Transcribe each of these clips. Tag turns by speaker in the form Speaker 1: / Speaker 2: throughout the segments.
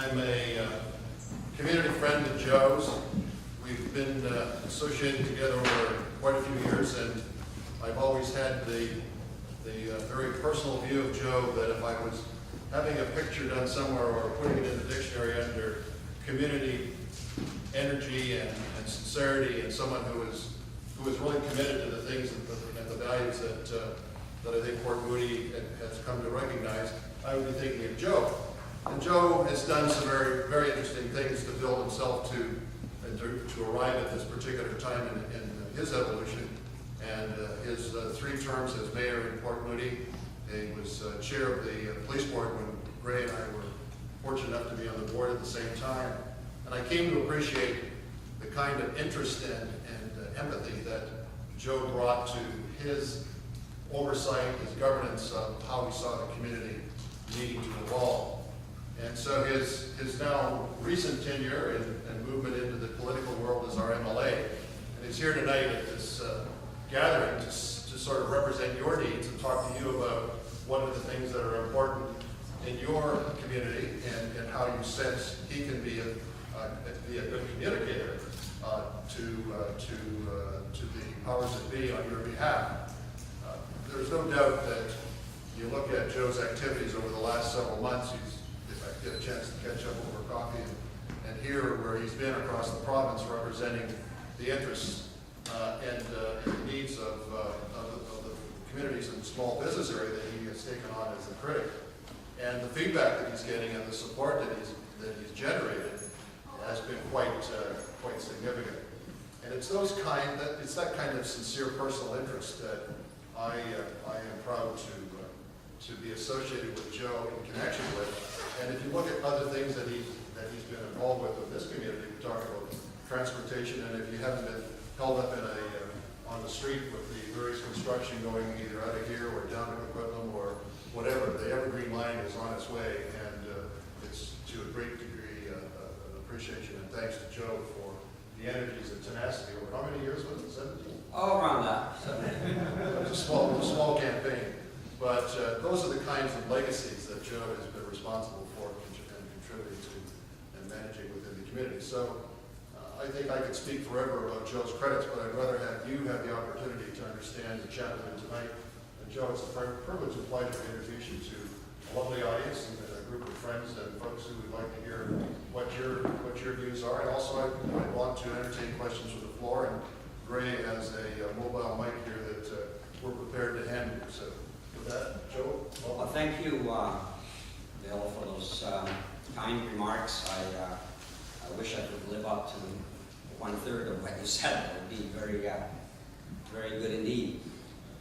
Speaker 1: I'm a community friend of Joe's. We've been associated together over quite a few years, and I've always had the very personal view of Joe that if I was having a picture done somewhere or putting it in the dictionary under community energy and sincerity, and someone who is really committed to the things and the values that I think Fort Moody has come to recognize, I would be thinking of Joe. And Joe has done some very, very interesting things to build himself to arrive at this particular time in his evolution. And his 3 terms as mayor in Fort Moody, he was chair of the police board when Gray and I were fortunate enough to be on the board at the same time. And I came to appreciate the kind of interest and empathy that Joe brought to his oversight, his governance of how he saw the community needing to evolve. And so his now recent tenure and movement into the political world as our MLA, and he's here tonight at this gathering to sort of represent your needs and talk to you about what are the things that are important in your community and how you sense he can be a good communicator to the powers that be on your behalf. There's no doubt that you look at Joe's activities over the last several months. If I get a chance to catch up over coffee and hear where he's been across the province representing the interests and the needs of the communities and small business area that he has taken on as a critic. And the feedback that he's getting and the support that he's generated has been quite significant. And it's that kind of sincere personal interest that I am proud to be associated with Joe in connection with. And if you look at other things that he's been involved with this community, we talk about transportation, and if you haven't been held up on the street with the various construction going either out of here or down to Coquitlam or whatever, the Evergreen Line is on its way, and it's to a great degree of appreciation and thanks to Joe for the energies and tenacity over how many years was it? 17?
Speaker 2: Oh, around that.
Speaker 1: It was a small campaign, but those are the kinds of legacies that Joe has been responsible for and contributing to and managing within the community. So I think I could speak forever about Joe's credits, but I'd rather have you have the opportunity to understand and chat with him tonight. And Joe, it's a privilege and pleasure to introduce you to a lovely audience and a group of friends and folks who would like to hear what your views are. And also I want to entertain questions from the floor, and Gray has a mobile mic here that we're prepared to hand you. So with that, Joe.
Speaker 2: Well, thank you, Bill, for those kind remarks. I wish I could live up to 1/3 of what you said. It would be very, very good indeed.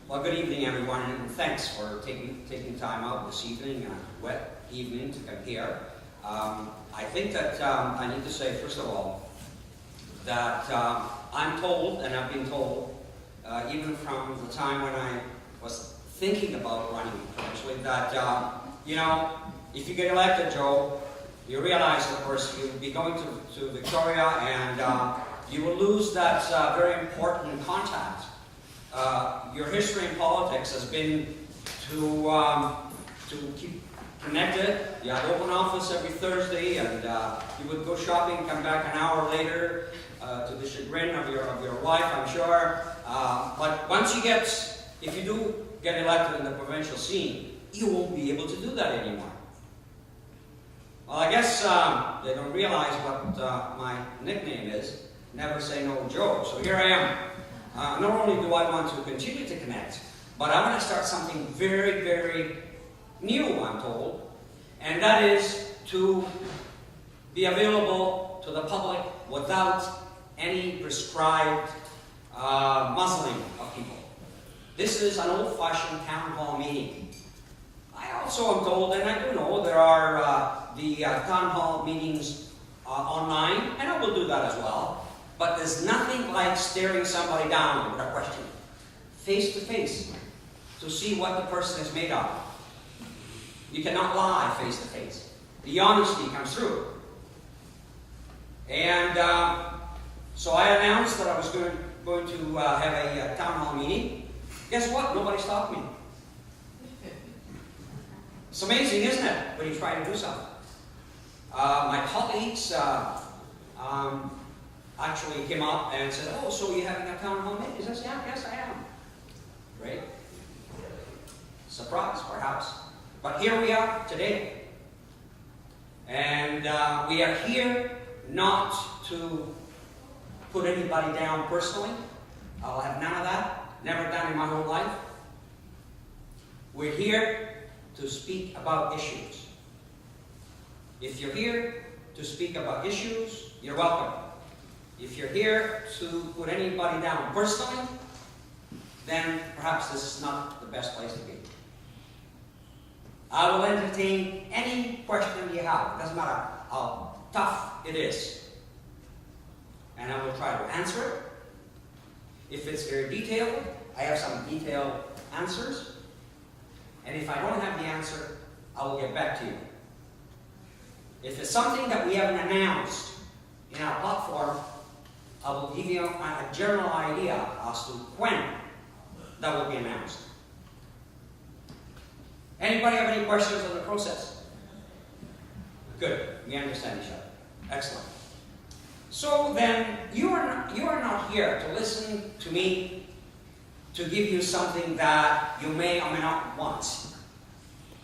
Speaker 2: Well, good evening, everyone, and thanks for taking time out this evening, a wet evening, to come here. I think that I need to say, first of all, that I'm told, and I've been told, even from the time when I was thinking about running provincially, that, if you get elected, Joe, you realize, of course, you'll be going to Victoria, and you will lose that very important contact. Your history in politics has been to keep connected. You had open office every Thursday, and you would go shopping, come back an hour later, to the chagrin of your wife, I'm sure. But once if you do get elected in the provincial scene, you won't be able to do that anymore. Well, I guess they don't realize what my nickname is, Never Say No Joe. So here I am. Not only do I want to continue to connect, but I want to start something very, very new, I'm told, and that is to be available to the public without any prescribed muzzling of people. This is an old-fashioned town hall meeting. I also am told, and I do know, there are the town hall meetings online, and I will do that as well. But there's nothing like staring somebody down with a question, face to face, to see what the person is made of. You cannot lie face to face. The honesty comes through. And so I announced that I was going to have a town hall meeting. Guess what? Nobody stopped me. It's amazing, isn't it, when you try to do something? My colleagues actually came up and said, "Oh, so you're having a town hall meeting?" I said, "Yeah, yes, I am." Great. Surprise, perhaps. But here we are today. And we are here not to put anybody down personally. I'll have none of that. Never done in my whole life. We're here to speak about issues. If you're here to speak about issues, you're welcome. If you're here to put anybody down personally, then perhaps this is not the best place to be. I will entertain any question you have. It doesn't matter how tough it is. And I will try to answer it. If it's very detailed, I have some detailed answers. And if I don't have the answer, I will get back to you. If it's something that we haven't announced in our platform, I will give you a general idea as to when that will be announced. Anybody have any questions on the process? Good. We understand each other. Excellent. So then, you are not here to listen to me to give you something that you may or may not want.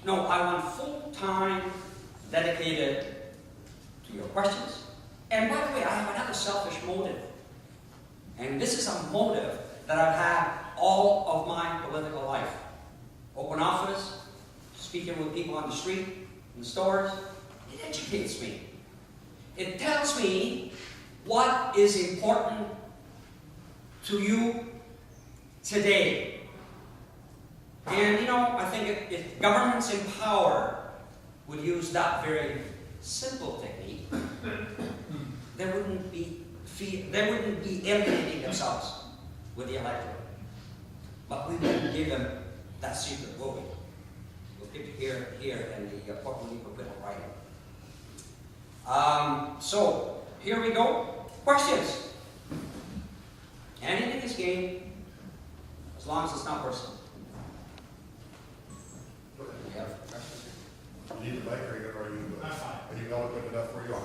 Speaker 2: No, I want full time dedicated to your questions. And by the way, I have another selfish motive. And this is a motive that I've had all of my political life. Open office, speaking with people on the street, in the stores. It educates me. It tells me what is important to you today. And you know, I think if governments in power would use that very simple technique, they wouldn't be alienating themselves with the electorate. But we wouldn't give them that secret, will we? We'll keep it here in the Portland Equipment writing. So, here we go. Questions? Anything is game, as long as it's not personal. We have questions?
Speaker 1: You need the mic, or are you?
Speaker 3: I'm fine.
Speaker 1: Are you eloquent enough where you are?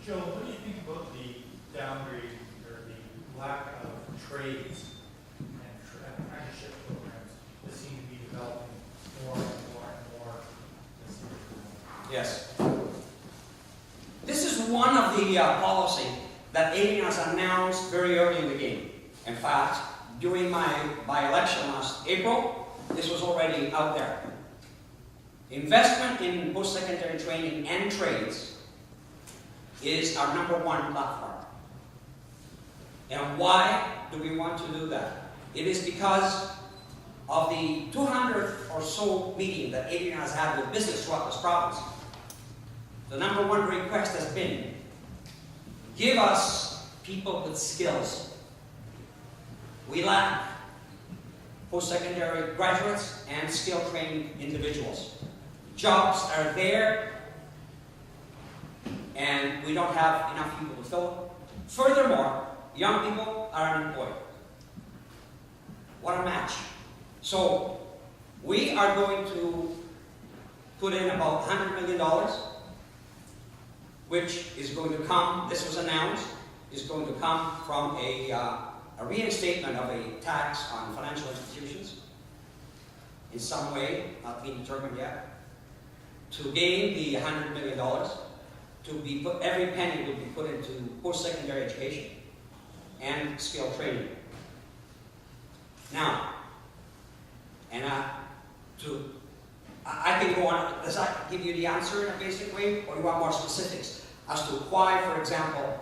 Speaker 3: Joe, what do you think about the downgrade or the lack of trades and apprenticeship programs that seem to be developing more and more and more this year?
Speaker 2: Yes. This is one of the policy that Aiden has announced very early in the game. In fact, during my by-election last April, this was already out there. Investment in post-secondary training and trades is our #1 platform. And why do we want to do that? It is because of the 200 or so meeting that Adrian has had with business throughout this province. The #1 request has been, give us people with skills. We lack post-secondary graduates and skill-trained individuals. Jobs are there, and we don't have enough people to fill them. Furthermore, young people are unemployed. What a match. So, we are going to put in about $100 million, which is going to come, this was announced, is going to come from a reinstatement of a tax on financial institutions in some way, not being determined yet, to gain the $100 million, to be put, every penny will be put into post-secondary education and skill training. Now, and I can go on, does that give you the answer in a basic way, or do you want more specifics as to why, for example,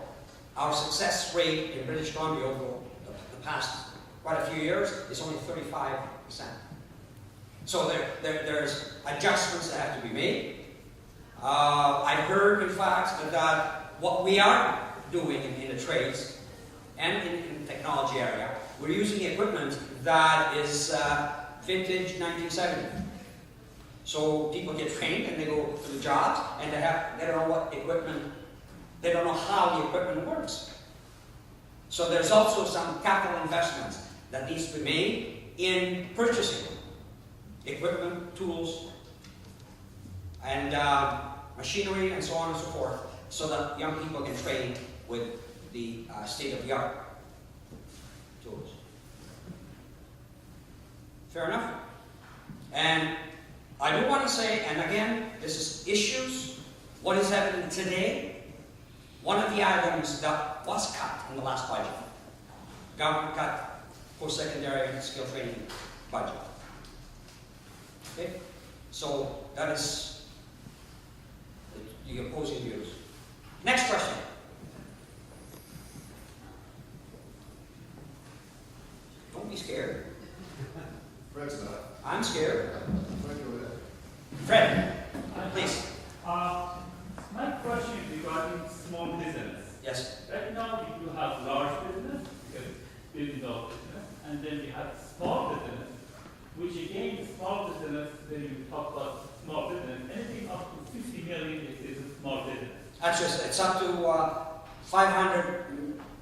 Speaker 2: our success rate in British Columbia over the past quite a few years is only 35%. So there's adjustments that have to be made. I heard, in fact, that what we are doing in the trades and in the technology area, we're using equipment that is vintage 1970. So people get trained and they go to the jobs and they don't know what equipment, they don't know how the equipment works. So there's also some capital investments that needs to be made in purchasing equipment, tools, and machinery and so on and so forth, so that young people can train with the state-of-the-art tools. Fair enough? And I do want to say, and again, this is issues, what is happening today. One of the items that was cut in the last budget, government cut post-secondary skill training budget. Okay? So that is the opposing views. Next question. Don't be scared.
Speaker 1: Fred's not.
Speaker 2: I'm scared.
Speaker 1: Fred, go ahead.
Speaker 2: Fred, please.
Speaker 4: My question is regarding small business.
Speaker 2: Yes.
Speaker 4: Right now, we do have large business, because building of business, and then we have small business, which again, small business, when you talk about small business, anything up to 50 million is a small business.
Speaker 2: That's just, it's up to 500,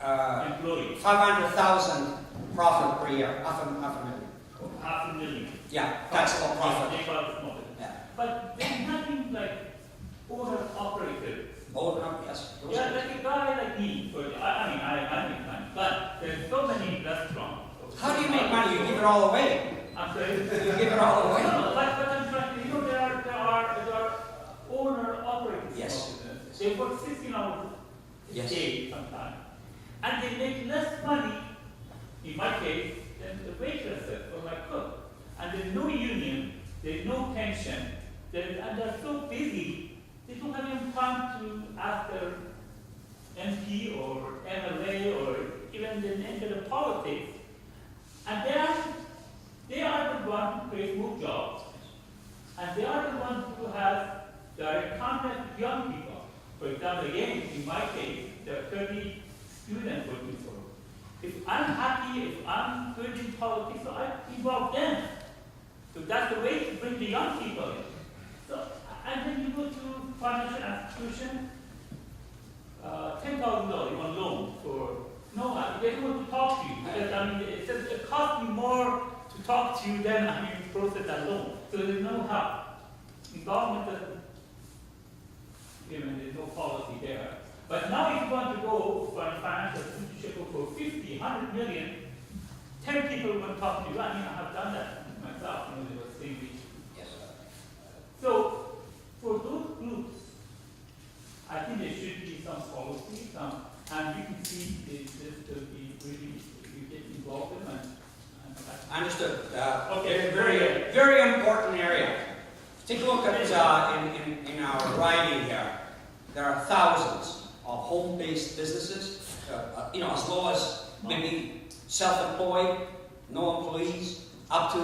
Speaker 4: Employees,
Speaker 2: 500,000 profit per year, half a million.
Speaker 4: $500,000.
Speaker 2: Yeah, taxable profit.
Speaker 4: They call it small business.
Speaker 2: Yeah.
Speaker 4: But there's nothing like owner-operators.
Speaker 2: Oh, no, yes. those
Speaker 4: Yeah,
Speaker 2: are-
Speaker 4: like a guy like me, I make money, but there's so many restaurants.
Speaker 2: How do you make money? You give it all away.
Speaker 4: I'm sorry.
Speaker 2: You give it all away.
Speaker 4: No, but I'm trying to, there are owner-operators.
Speaker 2: Yes.
Speaker 4: They work 16 hours a
Speaker 2: Yes.
Speaker 4: day sometimes. And they make less money, in my case, than the waitresses or my cook. And there's no union, there's no pension, and they're so busy, they don't have even time to ask their MP or MLA or even then enter the politics. And they are the ones who create more jobs. And they are the ones who have direct contact with young people. For example, again, in my case, there are 30 students working for me. If I'm happy, if I'm good in politics, so I involve them. So that's the way to bring the young people in. So, and then you go to financial institution, $10,000 on loan for, no, they don't want to talk to you. Because, it says it costs me more to talk to you than process that loan. So there's no help. The government doesn't, there's no policy there. But now if you want to go for a financial institution for 50, 100 million, 10 people will talk to you. I have done that myself, they were saying me.
Speaker 2: Yes.
Speaker 4: So, for those groups, I think there should be some policy, and you can see this will be really, you get involved in and
Speaker 2: Understood.
Speaker 4: Okay,
Speaker 2: Very, very important area. Take a look at in our writing here. There are thousands of home-based businesses, as low as maybe self-employed, no employees, up to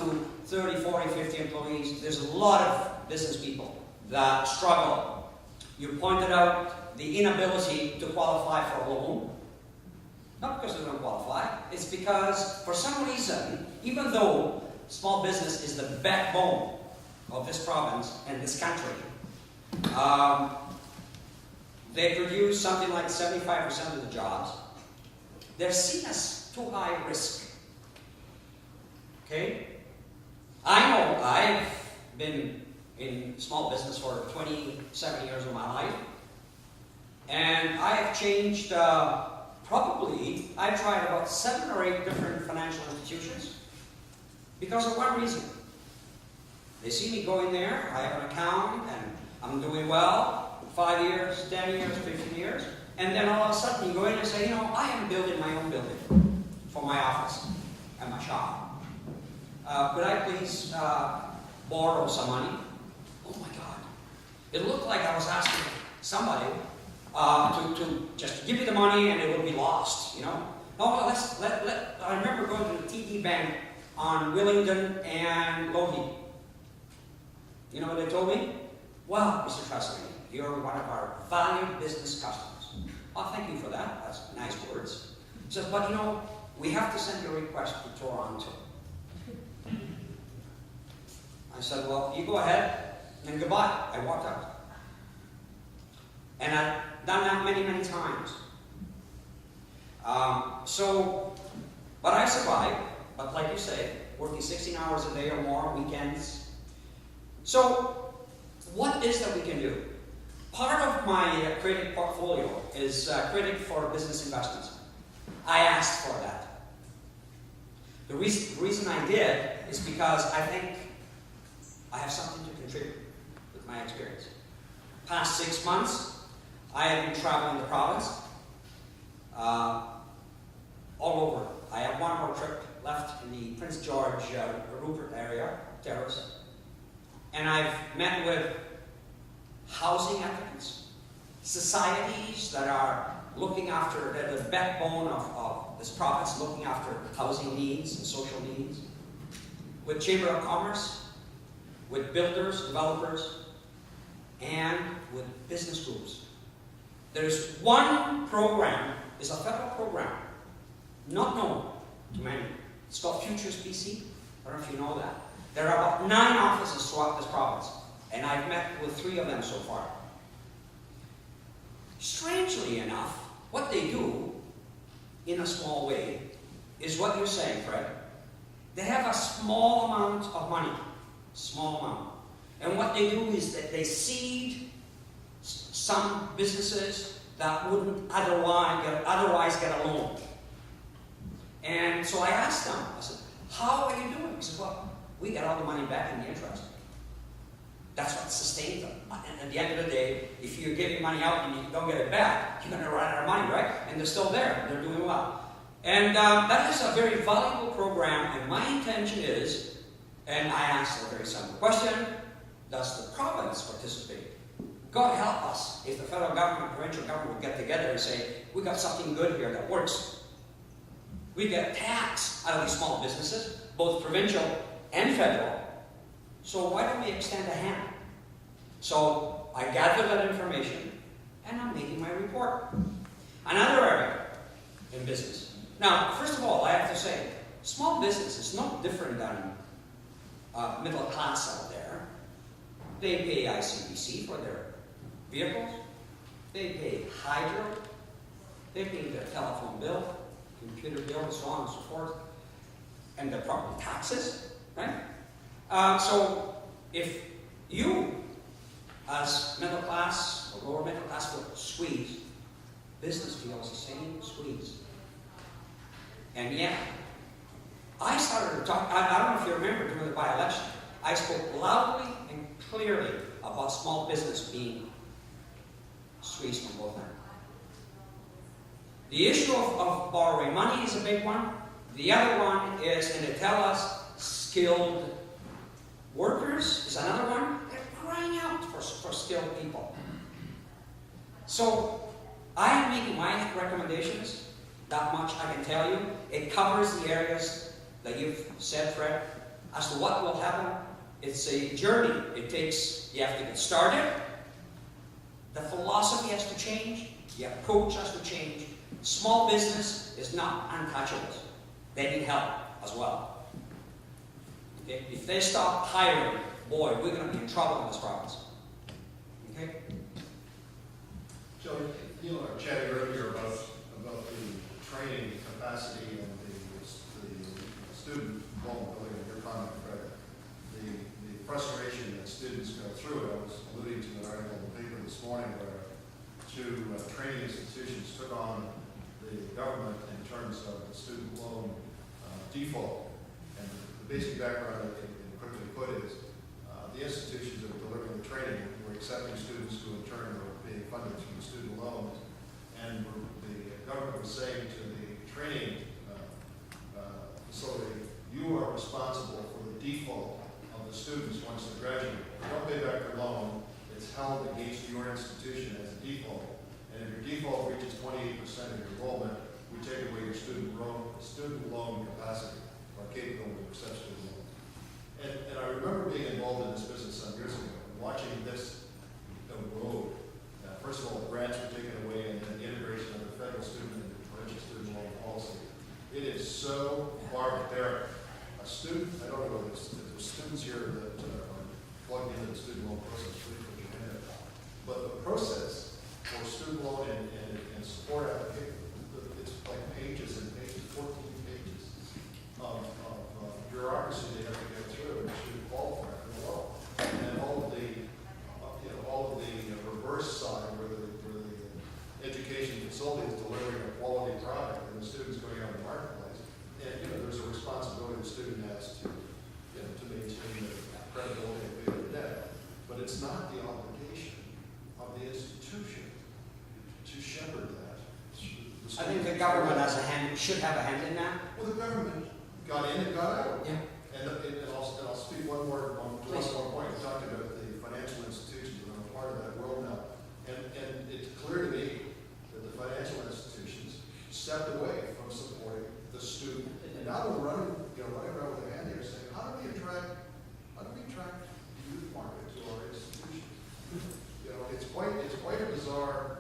Speaker 2: 30, 40, 50 employees. There's a lot of business people that struggle. You pointed out the inability to qualify for a loan. Not because they don't qualify, it's because for some reason, even though small business is the backbone of this province and this country, they produce something like 75% of the jobs. They're seen as too high risk. Okay? I know I've been in small business for 27 years of my life, and I have changed, I've tried about 7 or 8 different financial institutions because of one reason. They see me go in there, I have an account, and I'm doing well, 5 years, 10 years, 15 years, and then all of a sudden you go in and say, I am building my own building for my office and my shop. Could I please borrow some money? Oh my God. It looked like I was asking somebody to just give me the money and it would be lost, No, I remember going to the TD Bank on Willingdon and Logie. You know what they told me? Well, Mr. Trasolini, you're one of our valued business customers. Oh, thank you for that. That's nice words. He says, but we have to send your request to Toronto. I said, well, you go ahead and goodbye. I walked out. And I've done that many, many times. But I survived. But like you say, working 16 hours a day or more, weekends. So, what is that we can do? of my credit portfolio is credit for business investments. I asked for that. The reason I did is because I think I have something to contribute with my experience. Past 6 months, I have been traveling the province, all over. I have one more trip left in the Prince George Rupert area, Terrace, and I've met with housing applicants, societies that are looking after, the backbone of this province, looking after housing needs and social needs, with Chamber of Commerce, with builders, developers, and with business groups. There's one program, it's a federal program, not known to many. It's called Futures BC. I don't know if you know that. There are about 9 offices throughout this province, and I've met with 3 of them so far. Strangely enough, what they do, in a small way, is what you're saying, Fred. They have a small amount of money, small amount. And what they do is that they seed some businesses that wouldn't otherwise get a loan. And so I asked them, I said, how are you doing? He said, well, we get all the money back in the interest. That's what sustains them. And at the end of the day, if you're giving money out and you don't get it back, you're going to run out of money, right? And they're still there. They're doing well. And that is a very valuable program. And my intention is, and I asked a very simple question, does the province participate? God help us if the federal government, provincial government would get together and say, we got something good here that works. We get tax out of these small businesses, both provincial and federal. So why don't we extend a hand? So I gathered that information, and I'm making my report. Another area in business. Now, first of all, I have to say, small business is no different than middle class out there. They pay ICBC for their vehicles. They pay hydro. They pay their telephone bill, computer bill, and so on and so forth. And their property taxes, right? So if you, as middle class or lower middle class, feel squeezed, business feels the same squeeze. And yet, I started to talk, I don't know if you remember during the by-election, I spoke loudly and clearly about small business being squeezed from both ends. The issue of borrowing money is a big one. The other one is, and they tell us, skilled workers is another one. They're crying out for skilled people. So I am making my recommendations. That much I can tell you. It covers the areas that you've said, Fred. As to what will happen, it's a journey. You have to get started. The philosophy has to change. The approach has to change. Small business is not untouchable. They need help as well. Okay? If they stop hiring, boy, we're going to be in trouble in this province. Okay?
Speaker 1: Joe, you know, I chatted earlier about the training capacity and the student vulnerability of your comment, Fred. The frustration that students go through. I was alluding to an article in the paper this morning where 2 training institutions took on the government in terms of the student loan default. And the basic background, quickly put, is the institutions that were delivering the training were accepting students who in turn were being funded through the student loans. And the government was saying to the training facility, you are responsible for the default of the students once they graduate. If you don't pay back their loan, it's held against your institution as a default. And if your default reaches 28% of your enrollment, we take away your student loan capacity or capability of such student loan. And I remember being involved in this business some years ago, watching this erode. First of all, the grants were taken away, and then the integration of the federal student and the provincial student loan policy. It is so barbaric. A student, I don't know if there's students here that are plugged into the student loan process, please put your hand up. But the process for student loan and support application, it's like pages and pages, 14 pages of bureaucracy they have to get through to qualify for the loan. And all of the reverse side where the facility is delivering a quality product and the student's going out in the marketplace. And, you know, there's a responsibility the student has to, you know, to maintain the credibility at the end of the day. But it's not the obligation of the institution to shepherd that.
Speaker 2: I think the government has a hand, should have a hand in that.
Speaker 1: Well, the government got in and got out.
Speaker 2: Yeah.
Speaker 1: And I'll speak one more point. We talked about the financial institutions, and I'm a part of that world now. And it's clear to me that the financial institutions stepped away from supporting the student. And now we're running around with a hand here saying, how do we attract the youth market to our institutions? You know, it's quite a bizarre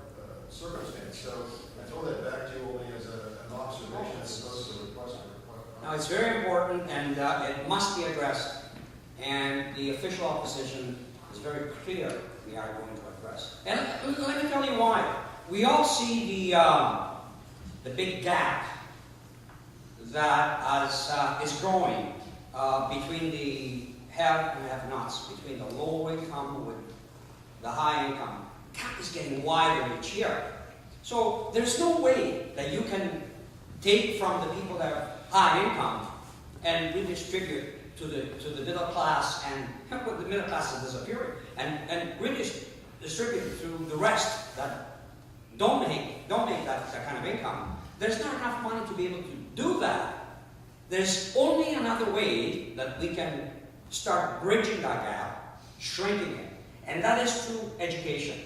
Speaker 1: circumstance. So I throw that back to you only as an observation as opposed to a request.
Speaker 2: Now, it's very important, and it must be addressed. And the official opposition is very clear we are going to address. And let me tell you why. We all see the big gap that is growing between the have and have-nots, between the low income with the high income. The gap is getting wider each year. So there's no way that you can take from the people that have high income and redistribute to the middle class, and the middle class is disappearing, and redistribute through the rest that don't make that kind of income. There's not enough money to be able to do that. There's only another way that we can start bridging that gap, shrinking it, and that is through education,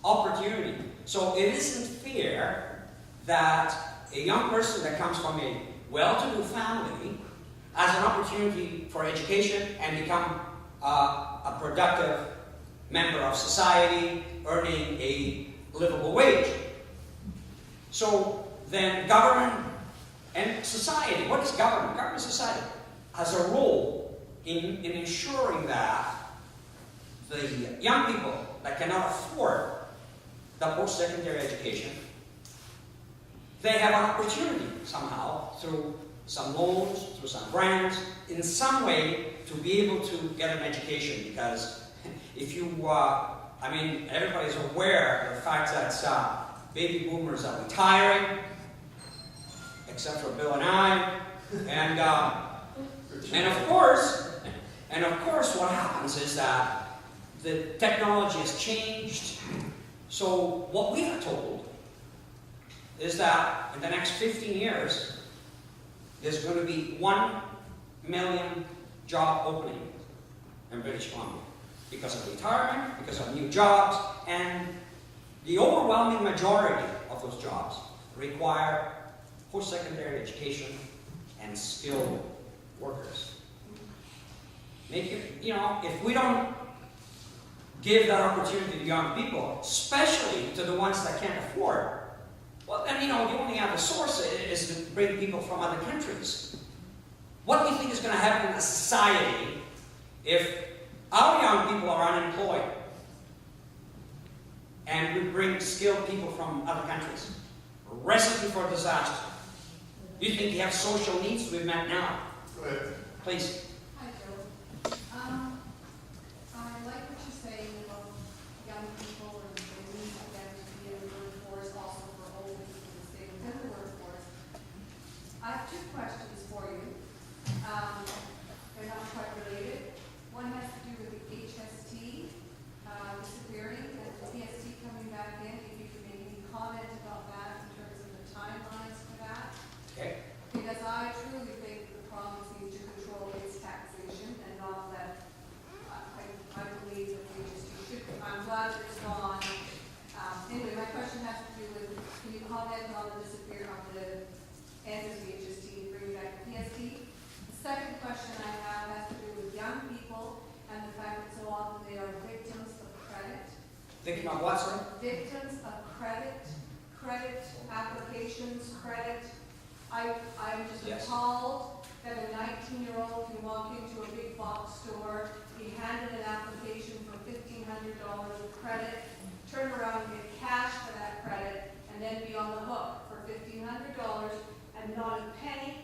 Speaker 2: opportunity. So it isn't fair that a young person that comes from a well-to-do family has an opportunity for education and become a productive member of society, earning a livable wage. So then government and society, what is government? Government and society has a role in ensuring that the young people that cannot afford the post-secondary education, they have an opportunity somehow through some loans, through some grants, in some way to be able to get an education. Because if you, everybody's aware of the fact that baby boomers are retiring, except for Bill and I, and of course, what happens is that the technology has changed. So what we are told is that in the next 15 years, there's going to be 1 million job openings in British Columbia because of retirement, because of new jobs, and the overwhelming majority of those jobs require post-secondary education and skilled workers. If we don't give that opportunity to young people, especially to the ones that can't afford, well, then, the only other source is to bring people from other countries. What do you think is going to happen in a society if our young people are unemployed and we bring skilled people from other countries? A recipe for disaster. Do you think you have social needs we've met now?
Speaker 1: Go ahead.
Speaker 2: Please.
Speaker 5: Hi, Joe. I like what you're saying about young people and the need for them to be in the workforce, also for old people to stay within the workforce. I have 2 questions for you. They're not quite related. One has to do with the HST disappearing and the PST coming back in. If you could make any comment about that in terms of the timelines for that.
Speaker 2: Okay.
Speaker 5: Because I truly think the province needs to control its taxation and not that, I believe that we just should, I'm glad it's gone. Anyway, my question has to do with, can you comment on the end of the HST, bring back the PST? The second question I have has to do with young people and the fact that so often they are victims of credit.
Speaker 2: Thinking of what, sir?
Speaker 5: Victims of credit applications, credit. I'm just
Speaker 2: Yes.
Speaker 5: appalled that a 19-year-old can walk into a big box store, be handed an application for $1,500 of credit, turn around and get cash for that credit, and then be on the hook for $1,500 and not a penny,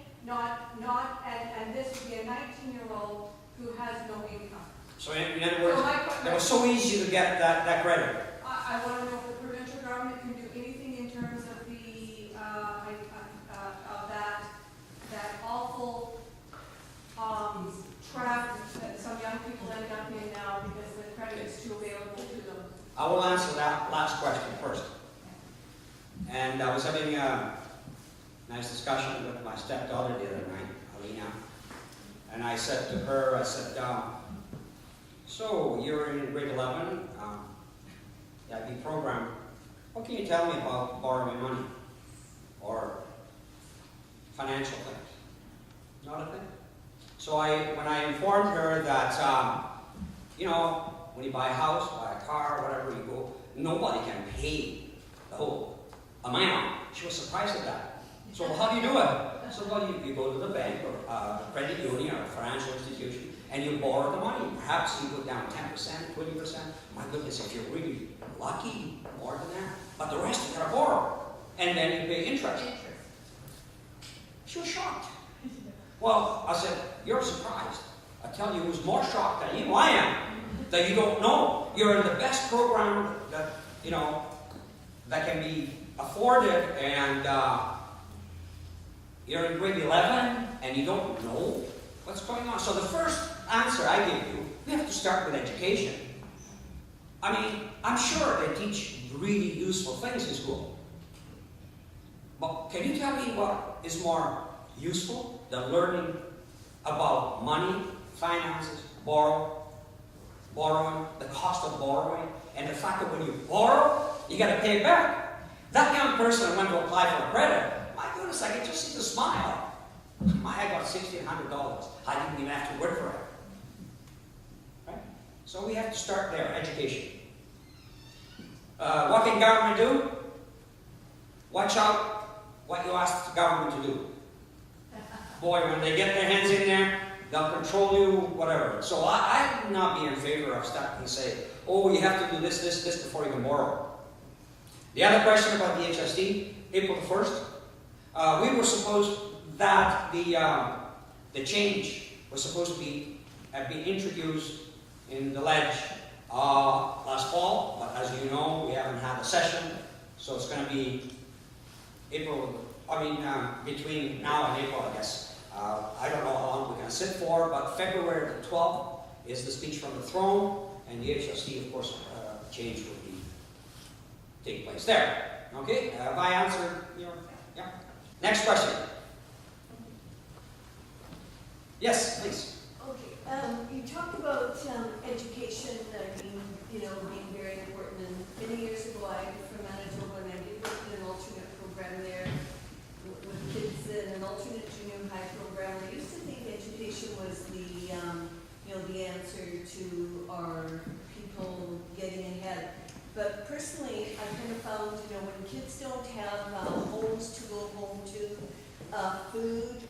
Speaker 5: and this would be a 19-year-old who has no income.
Speaker 2: So in other words, it was so easy to get that credit.
Speaker 5: I want to know if the provincial government can do anything in terms of the
Speaker 2: answer that last question first. And I was having a nice discussion with my stepdaughter the other night, Alina. And I said to her, so you're in grade 11, the program. What can you tell me about borrowing money or financial things? Not a thing. So when I informed her that, when you buy a house, buy a car, whatever you go, nobody can pay the whole amount. She was surprised at that. So how do you do it? So you go to the bank or credit union or a financial institution and you borrow the money. Perhaps you go down 10%, 20%. My goodness, if you're really lucky, more than that. But the rest you gotta borrow. And then you pay interest. She was shocked. Well, I said, you're surprised. I tell you who's more shocked than you, I am. That you don't know. You're in the best program that, that can be afforded, and you're in grade 11 and you don't know what's going on. So the first answer I give you, we have to start with education. I mean, I'm sure they teach really useful things in school. But can you tell me what is more useful than learning about money, finances, borrowing, the cost of borrowing, and the fact that when you borrow, you got to pay it back? That young person went to apply for a credit. My goodness, I can just see the smile. I got $1,600. I didn't even have to work for it. Right? So we have to start there, education. What can government do? Watch out what you ask the government to do. Boy, when they get their hands in there, they'll control you, whatever. So I would not be in favor of stepping and say, oh, you have to do this before you can borrow. The other question about the HSD, April the 1st, we were supposed that the change was supposed to be introduced in the ledge last fall, but as you know, we haven't had a session, so it's going to be between now and April, I guess. I don't know how long we're going to sit for, but February the 12th is the speech from the throne, and the HSD, of course, change will take place there. Okay, have I answered your... Yeah. Next question. Yes, please.
Speaker 6: Okay, you talked about education being very important, and many years ago I did from Manitoba, and I did work in an alternate program there with kids in an alternate junior high program. I used to think education was the answer to our people getting ahead. But personally, I kind of found, when kids don't have homes to go home to, food,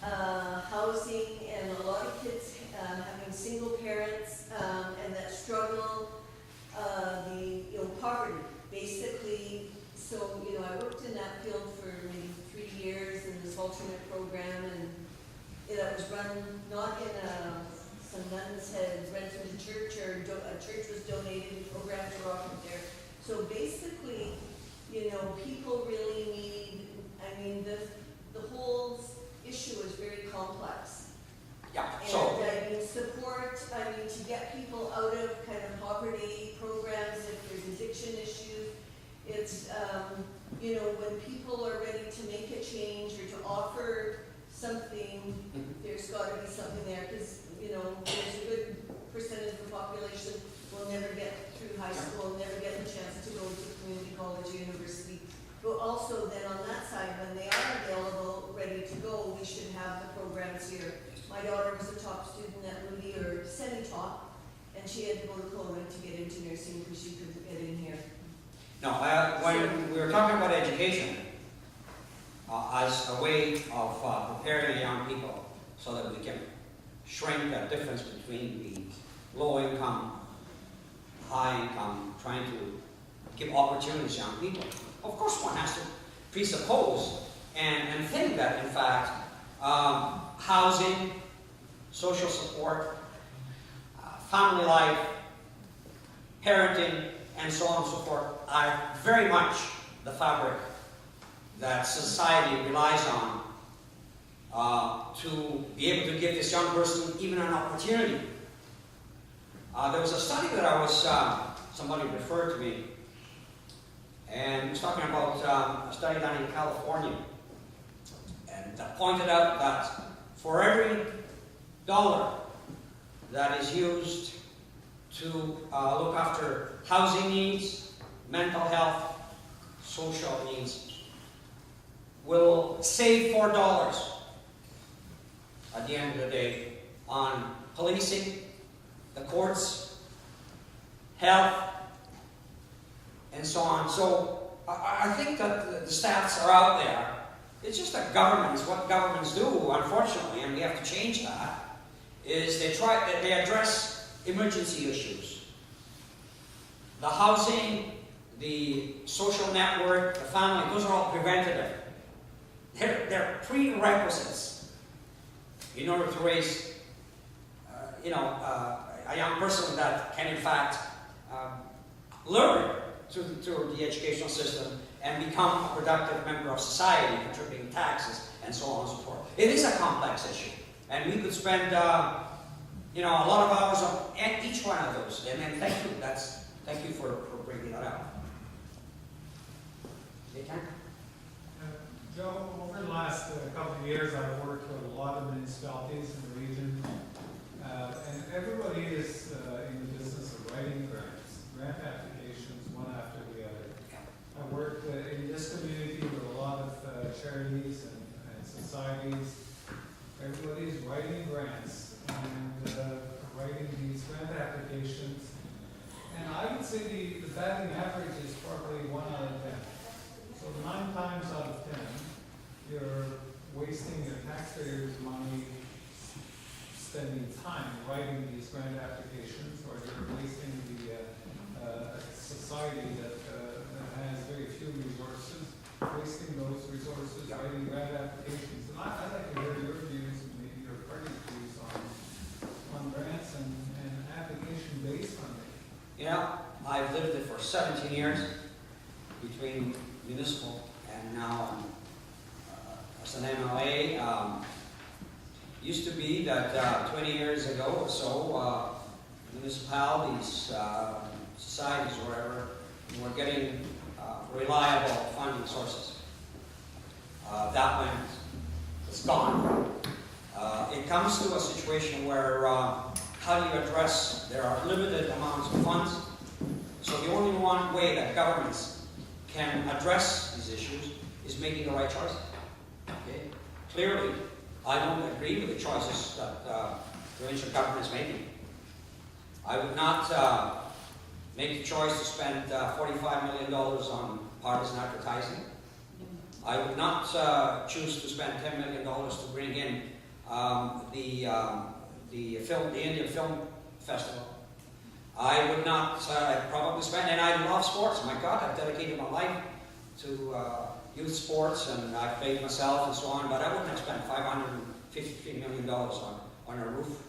Speaker 6: housing, and a lot of kids having single parents and that struggle, poverty, basically. So, I worked in that field for maybe 3 years in this alternate program, and it was run not in some nuns had rented a church, or a church was donated, programs were offered there. So basically, people really need, the whole issue is very complex.
Speaker 2: Yeah,
Speaker 6: And
Speaker 2: so...
Speaker 6: support, to get people out of kind of poverty programs, if there's addiction issues, it's, when people are ready to make a change or to offer something, there's got to be something there, because there's a good percentage of the population will never get through high school, never get the chance to go to community college or university. But also then on that side, when they are available, ready to go, we should have the programs here. My daughter was a top student at Moody, or semi-top, and she had to go to Kelowna to get into nursing because she couldn't get in here.
Speaker 2: No, when we were talking about education, as a way of preparing young people so that we can shrink that difference between the low income, high income, trying to give opportunities to young people. Of course, one has to presuppose and think that, in fact, housing, social support, family life, parenting, and so on and so forth are very much the fabric that society relies on to be able to give this young person even an opportunity. There was a study that I was somebody referred to me, and he was talking about a study done in California, and pointed out that for every dollar that is used to look after housing needs, mental health, social needs, will save $4 at the end of the day on policing, the courts, health, and so on. So I think that the stats are out there. It's just that what governments do, unfortunately, and we have to change that, is they address emergency issues. The housing, the social network, the family, those are all preventative. They're prerequisites in order to raise, a young person that can in fact learn through the educational system and become a productive member of society, contributing taxes and so on and so forth. It is a complex issue, and we could spend a lot of hours on each one of those. And thank you. Thank you for bringing that up.
Speaker 7: Joe, over the last couple of years, I've worked with a lot of municipalities in the region, and everybody is in the business of writing grant applications, one after the other. I work in this community with a lot of charities and societies. Everybody's writing grants and writing these grant applications. And I would say the batting average is probably 1 out of 10. So 9 times out of 10, you're wasting your taxpayers' money spending time writing these grant applications, or you're wasting the society that has very few resources, wasting those resources writing grant applications. And I'd like to hear your views and maybe your party's views on grants and application based on it.
Speaker 2: Yeah, I've lived it for 17 years between municipal and now as an MLA. Used to be that 20 years ago or so, municipalities, societies, whatever, were getting reliable funding sources. It's gone. It comes to a situation where how do you address, there are limited amounts of funds, so the only one way that governments can address these issues is making the right choice. Okay? Clearly, I don't agree with the choices that the provincial government is making. I would not make the choice to spend $45 million on partisan advertising. I would not choose to spend $10 million to bring in the Indian Film Festival. I would not probably spend, and I love sports. My God, I've dedicated my life to youth sports, and I've paid myself and so on, but I wouldn't have spent $553 million on a roof.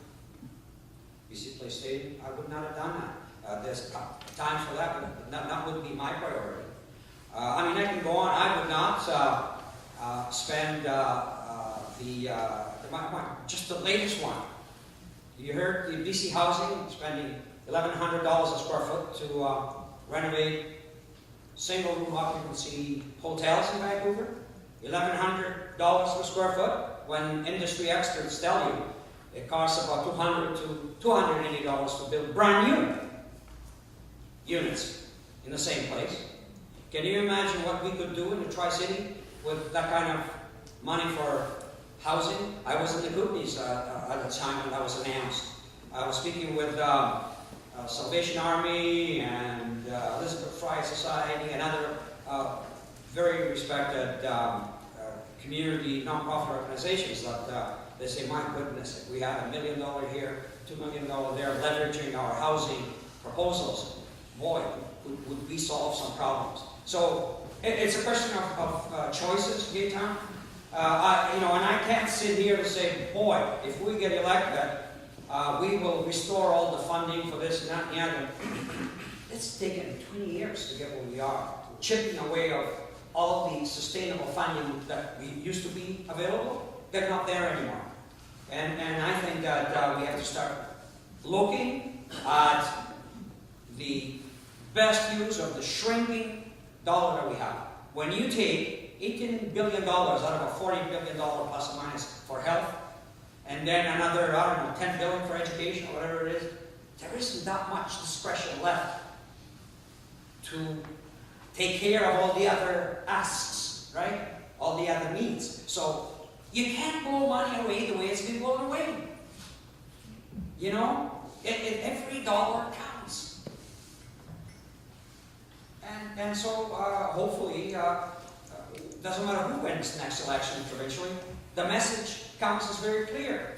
Speaker 2: BC Place Stadium, I would not have done that. There's times for that, but that wouldn't be my priority. I mean, I can go on. I would not spend just the latest one. You heard the BC Housing spending $1,100 a square foot to renovate single-room occupancy hotels in Vancouver. $1,100 per square foot, when industry experts tell you it costs about $200 to $280 to build brand new units in the same place. Can you imagine what we could do in the Tri-City with that kind of money for housing? I was in the Kootenays at the time when that was announced. I was speaking with Salvation Army and Elizabeth Fry Society and other very respected community non-profit organizations that they say, my goodness, if we had $1 million here, $2 million there, leveraging our housing proposals, boy, would we solve some problems. So it's a question of choices, Gaetan. And I can't sit here and say, boy, if we get elected, we will restore all the funding for this and that and the other. It's taken 20 years to get where we are, chipping away of all the sustainable funding that we used to be available. They're not there anymore. And I think that we have to start looking at the best use of the shrinking dollar that we have. When you take $18 billion out of a $40 billion plus or minus for health, and then another, I don't know, $10 billion for education or whatever it is, there isn't that much discretion left to take care of all the other asks, right? All the other needs. So you can't blow money away the way it's been blown away. You know? Every dollar counts. And so hopefully, doesn't matter who wins the next election provincially, the message comes as very clear.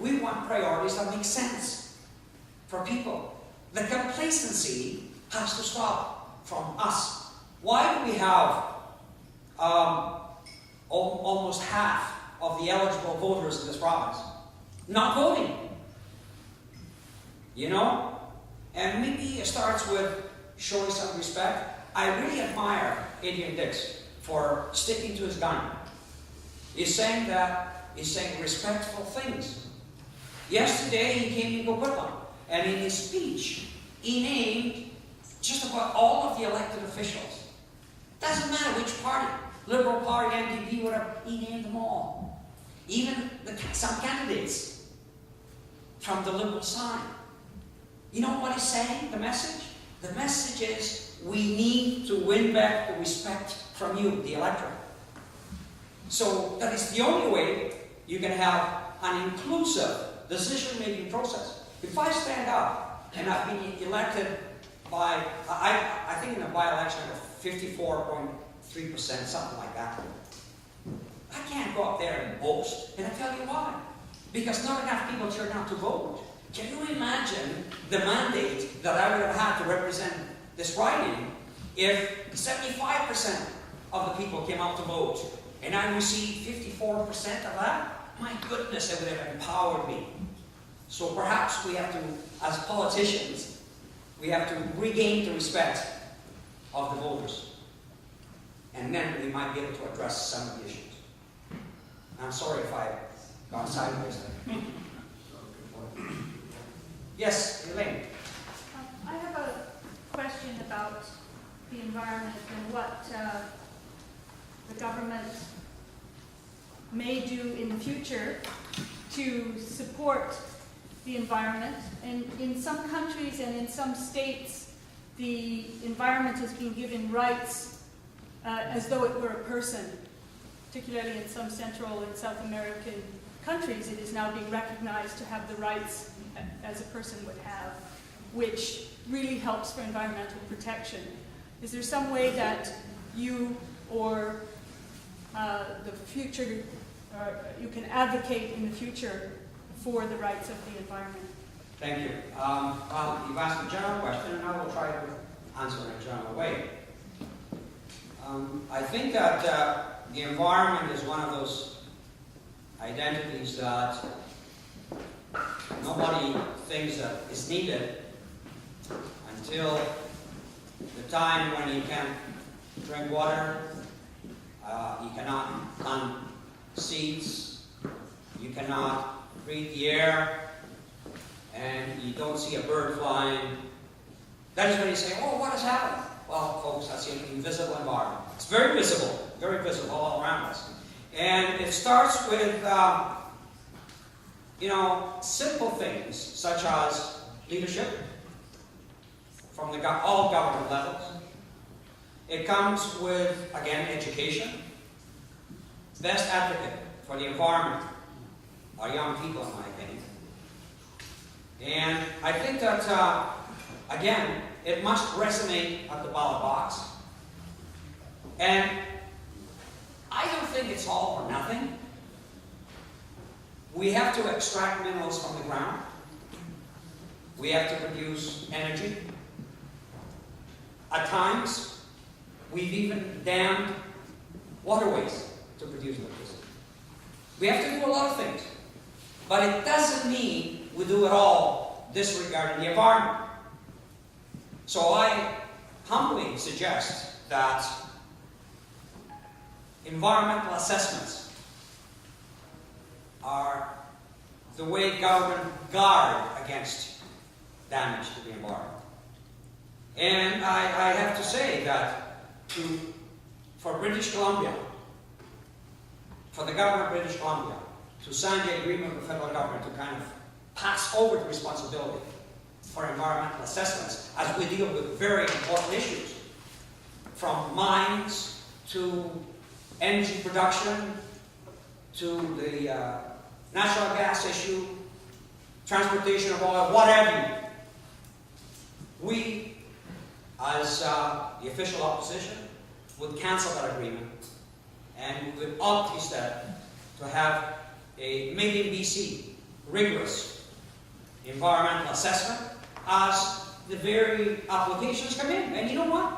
Speaker 2: We want priorities that make sense for people. The complacency has to stop from us. Why do we have almost half of the eligible voters in this province not voting? You know? And maybe it starts with showing some respect. I really admire Adrian Dix for sticking to his gun. He's saying respectful things. Yesterday he came to Coquitlam, and in his speech he named just about all of the elected officials. Doesn't matter which party, Liberal Party, NDP, whatever, he named them all. Even some candidates from the Liberal side. You know what he's saying, the message? The message is, we need to win back the respect from you, the electorate. So that is the only way you can have an inclusive decision-making process. If I stand up and I've been elected by, I think in a by-election of 54.3%, something like that, I can't go up there and boast, and I tell you why. Because not enough people turned out to vote. Can you imagine the mandate that I would have had to represent this riding if 75% of the people came out to vote and I received 54% of that? My goodness, it would have empowered me. So perhaps we have to, as politicians, we have to regain the respect of the voters. And then we might be able to address some of the issues. I'm sorry if I got sideways there. Yes, Elaine.
Speaker 8: I have a question about the environment and what the government may do in the future to support the environment. And in some countries and in some states, the environment has been given rights as though it were a person. Particularly in some Central and South American countries, it is now being recognized to have the rights as a person would have, which really helps for environmental protection. Is there some way that you or the future, you can advocate in the future for the rights of the environment?
Speaker 2: Thank you. Well, you've asked a general question, and I will try to answer in a general way. I think that the environment is one of those identities that nobody thinks that is needed until the time when you can't drink water, you cannot plant seeds, you cannot breathe the air, and you don't see a bird flying. That is when you say, oh, what has happened? Well, folks, that's the invisible environment. It's very visible all around us. And it starts with, simple things such as leadership from all government levels. It comes with, again, education. Best advocate for the environment are young people, in my opinion. And I think that, again, it must resonate at the ballot box. And I don't think it's all or nothing. We have to extract minerals from the ground. We have to produce energy. At times, we've even dammed waterways to produce electricity. We have to do a lot of things. But it doesn't mean we do it all disregarding the environment. So I humbly suggest that environmental assessments are the way government guard against damage to the environment. And I have to say that for British Columbia, for the government of British Columbia, to sign the agreement with the federal government to kind of pass over the responsibility for environmental assessments as we deal with very important issues, from mines to energy production to the natural gas issue, transportation of oil, whatever. We, as the official opposition, would cancel that agreement and we would opt instead to have a made in BC rigorous environmental assessment as the very applications come in. And you know what?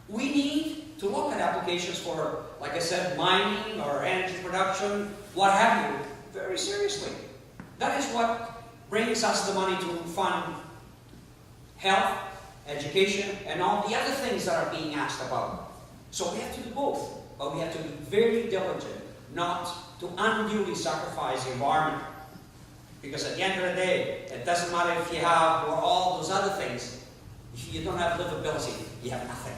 Speaker 2: We need to look at applications for, like I said, mining or energy production, what have you, very seriously. That is what brings us the money to fund health, education, and all the other things that are being asked about. So we have to do both, but we have to be very diligent not to unduly sacrifice the environment. Because at the end of the day, it doesn't matter if you have all those other things. If you don't have livability, you have nothing.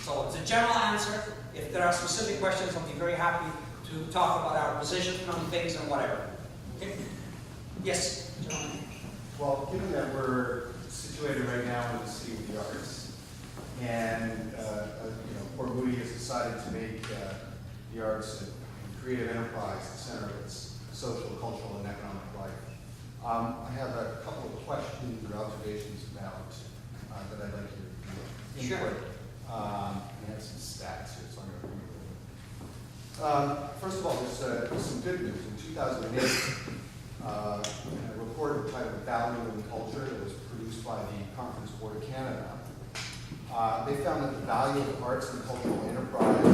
Speaker 2: So it's a general answer. If there are specific questions, I'll be very happy to talk about our position on things and whatever. Okay? Yes, John.
Speaker 9: Well, given that we're situated right now in the city of the arts, and Port Moody has decided to make the arts a creative enterprise the center of its social, cultural, and economic life. I have a couple of questions or observations about that I'd like your input.
Speaker 2: Sure.
Speaker 9: I have some stats here, so I'm going to read them. First of all, there's some good news. In 2008, a report entitled Value in Culture that was produced by the Conference Board of Canada. They found that the value of arts and cultural enterprise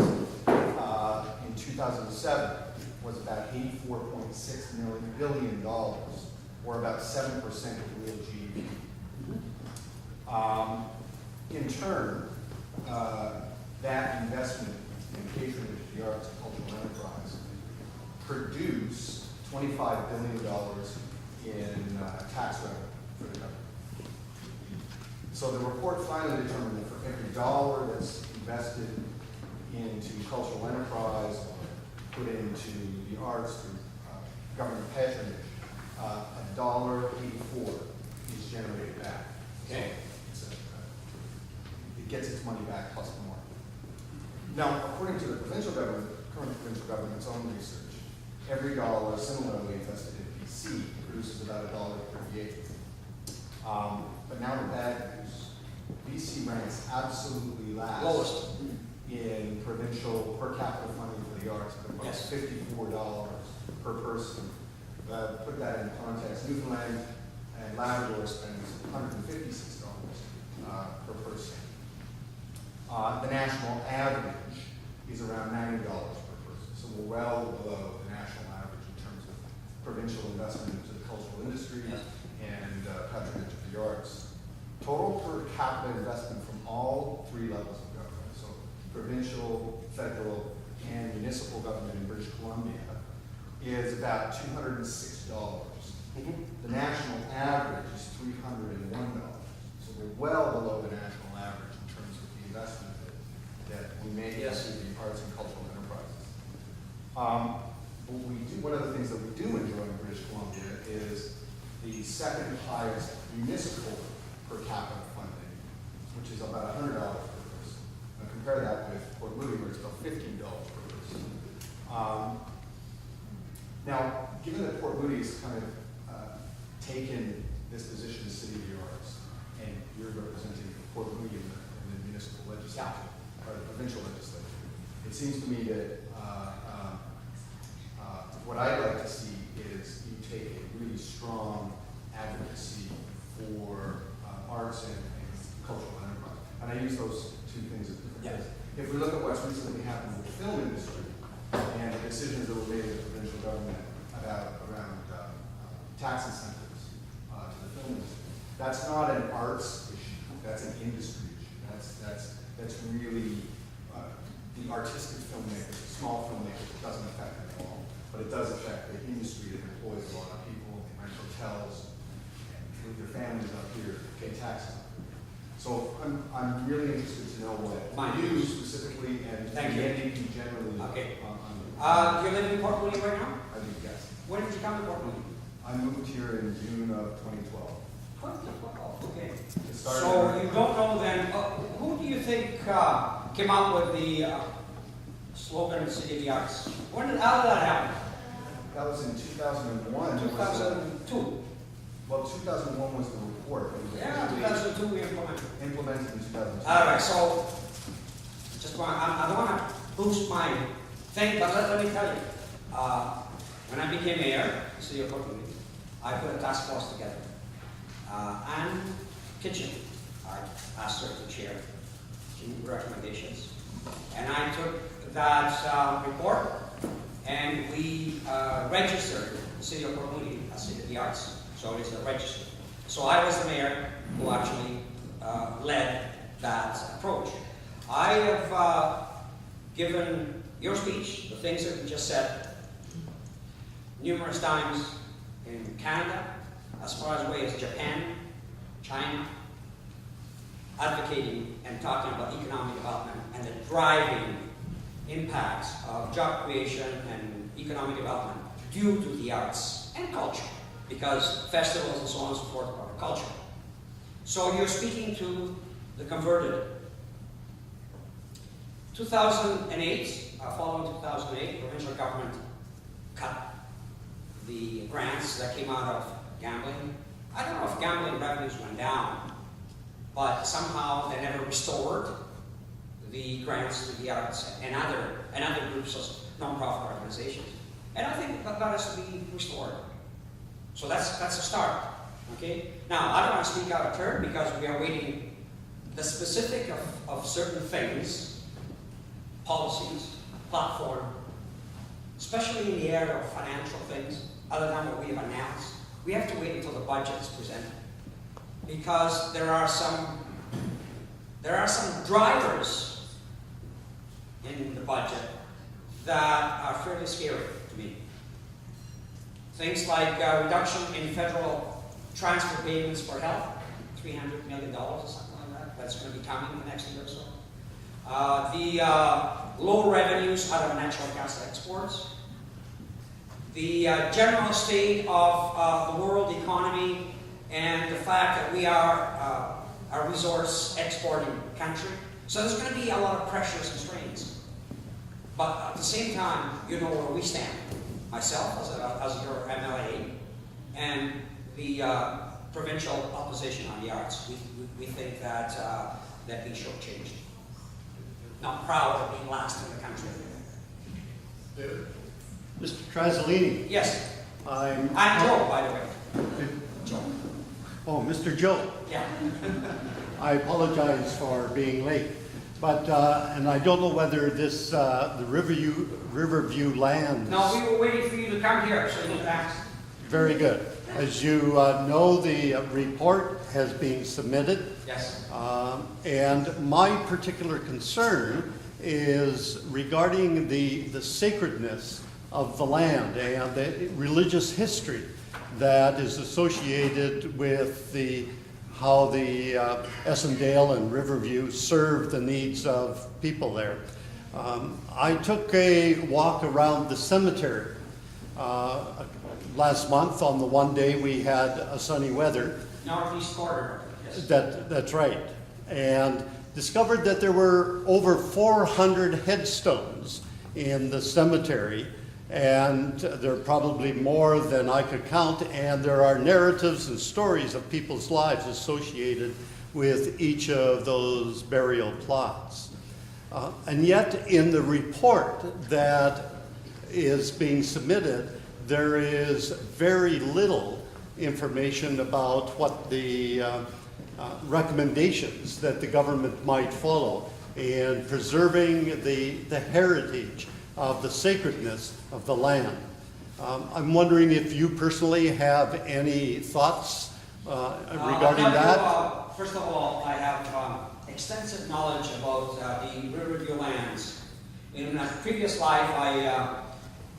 Speaker 9: in 2007 was about $84.6 billion, or about 7% of real GDP. In turn, that investment in patronage of the arts and cultural enterprise produced $25 billion in tax revenue for the government. So the report finally determined that for every dollar that's invested into cultural enterprise or put into the arts through government patronage, $1.84 is generated back.
Speaker 2: Okay.
Speaker 9: So it gets its money back plus more. Now, according to the provincial government, current provincial government's own research, every dollar similarly invested in BC produces about $1.38. But now the bad news, BC ranks absolutely last
Speaker 2: Lowest.
Speaker 9: in provincial per capita funding for the arts, at about
Speaker 2: Yes.
Speaker 9: $54 per person. Put that in context, Newfoundland and Labrador spends $156 per person. The national average is around $90 per person, so we're well below the national average in terms of provincial investment into the cultural industry
Speaker 2: Yes.
Speaker 9: and patronage of the arts. Total per capita investment from all three levels of government, so provincial, federal, and municipal government in British Columbia, is about $206. The national average is $301. So we're well below the national average in terms of the investment that we make
Speaker 2: Yes.
Speaker 9: into the arts and cultural enterprises. One of the things that we do enjoy in British Columbia is the second highest municipal per capita funding, which is about $100 per person. Now compare that with Port Moody, where it's about $15 per person. Now, given that Port Moody's kind of taken this position as City of the Arts, and you're representing Port Moody in the municipal legislature, or the provincial legislature, it seems to me that what I'd like to see is you take a really strong advocacy for arts and cultural enterprise. And I use those two things as different things. If we look at what's recently happened with the film industry and the decisions that were made in the provincial government around tax incentives to the film industry, that's not an arts issue. That's an industry issue. That's really the artistic filmmakers, the small filmmakers. It doesn't affect them at all, but it does affect the industry that employs a lot of people. They rent hotels and their families up here pay taxes. So I'm really interested to know what
Speaker 2: Fine.
Speaker 9: you specifically and the
Speaker 2: Thank you.
Speaker 9: NDP generally.
Speaker 2: Okay.
Speaker 9: On
Speaker 2: Do you live in Port Moody right now?
Speaker 9: I think yes.
Speaker 2: When did you come to Port Moody?
Speaker 9: I moved here in June of 2012.
Speaker 2: Okay.
Speaker 9: It started
Speaker 2: So
Speaker 9: in-
Speaker 2: you don't know then, who do you think came up with the slogan City of the Arts? How did that happen?
Speaker 9: That was in 2001. It was,
Speaker 2: 2002.
Speaker 9: well, 2001 was the report. It was
Speaker 2: Yeah,
Speaker 9: officially
Speaker 2: 2002 we implemented.
Speaker 9: implemented in 2002.
Speaker 2: All right, so I don't want to boost my thing, but let me tell you, when I became mayor, the city of Port Moody, I put a task force together. And kitchen, I asked her to chair, recommendations. And I took that report and we registered the city of Port Moody as City of the Arts. So it's registered. So I was the mayor who actually led that approach. I have given your speech, the things that you just said, numerous times in Canada, as far away as Japan, China, advocating and talking about economic development and the driving impacts of job creation and economic development due to the arts and culture, because festivals and so on and so forth are culture. So you're speaking to the converted. 2008, following 2008, the provincial government cut the grants that came out of gambling. I don't know if gambling revenues went down, but somehow they never restored the grants to the arts and other groups of non-profit organizations. And I think that has to be restored. So that's a start. Okay? Now, I don't want to speak out of turn because we are waiting the specific of certain things, policies, platform, especially in the area of financial things, other than what we have announced. We have to wait until the budget is presented, because there are some drivers in the budget that are fairly scary to me. Things like reduction in federal transfer payments for health, $300 million or something like that. That's going to be coming in the next year or so. The low revenues out of natural gas exports. The general state of the world economy and the fact that we are a resource exporting country. So there's going to be a lot of pressures and strains. But at the same time, you know where we stand. Myself as your MLA and the provincial opposition on the arts. We think that we should change. Not proud of being last in the country.
Speaker 1: David?
Speaker 10: Mr. Trasolini.
Speaker 2: Yes.
Speaker 10: I'm
Speaker 2: Joe, by the way. Joe.
Speaker 10: Oh, Mr. Joe.
Speaker 2: Yeah.
Speaker 10: I apologize for being late, but and I don't know whether this the Riverview land.
Speaker 2: No, we were waiting for you to come here, so you can ask.
Speaker 10: Very good. As you know, the report has been submitted.
Speaker 2: Yes.
Speaker 10: And my particular concern is regarding the sacredness of the land and the religious history that is associated with how the Essendale and Riverview serve the needs of people there. I took a walk around the cemetery last month on the one day we had a sunny weather.
Speaker 2: Northeast corridor. Yes.
Speaker 10: That's right. And discovered that there were over 400 headstones in the cemetery, and there are probably more than I could count, and there are narratives and stories of people's lives associated with each of those burial plots. And yet in the report that is being submitted, there is very little information about what the recommendations that the government might follow in preserving the heritage of the sacredness of the land. I'm wondering if you personally have any thoughts regarding that?
Speaker 2: First of all, I have extensive knowledge about the Riverview lands. In a previous life,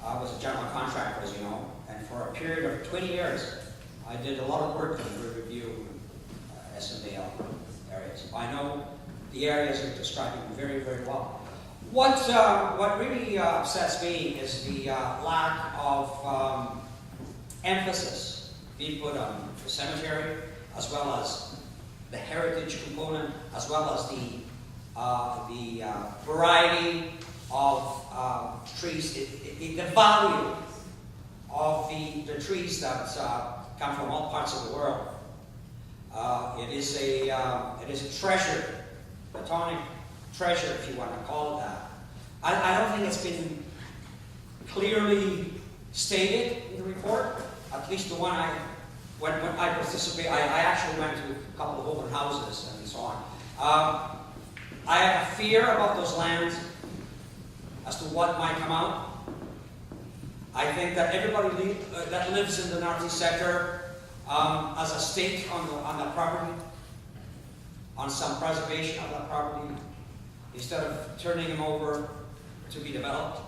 Speaker 2: I was a general contractor, as you know, and for a period of 20 years, I did a lot of work in Riverview, Essendale areas. I know the areas you're describing very, very well. What really upsets me is the lack of emphasis being put on the cemetery, as well as the heritage component, as well as the variety of trees, the value of the trees that come from all parts of the world. It is a treasure, platonic treasure, if you want to call it that. I don't think it's been clearly stated in the report, at least the one when I participated. I actually went to a couple of open houses and so on. I have a fear about those lands as to what might come out. I think that everybody that lives in the northeast sector has a stake on that property, on some preservation of that property, instead of turning them over to be developed.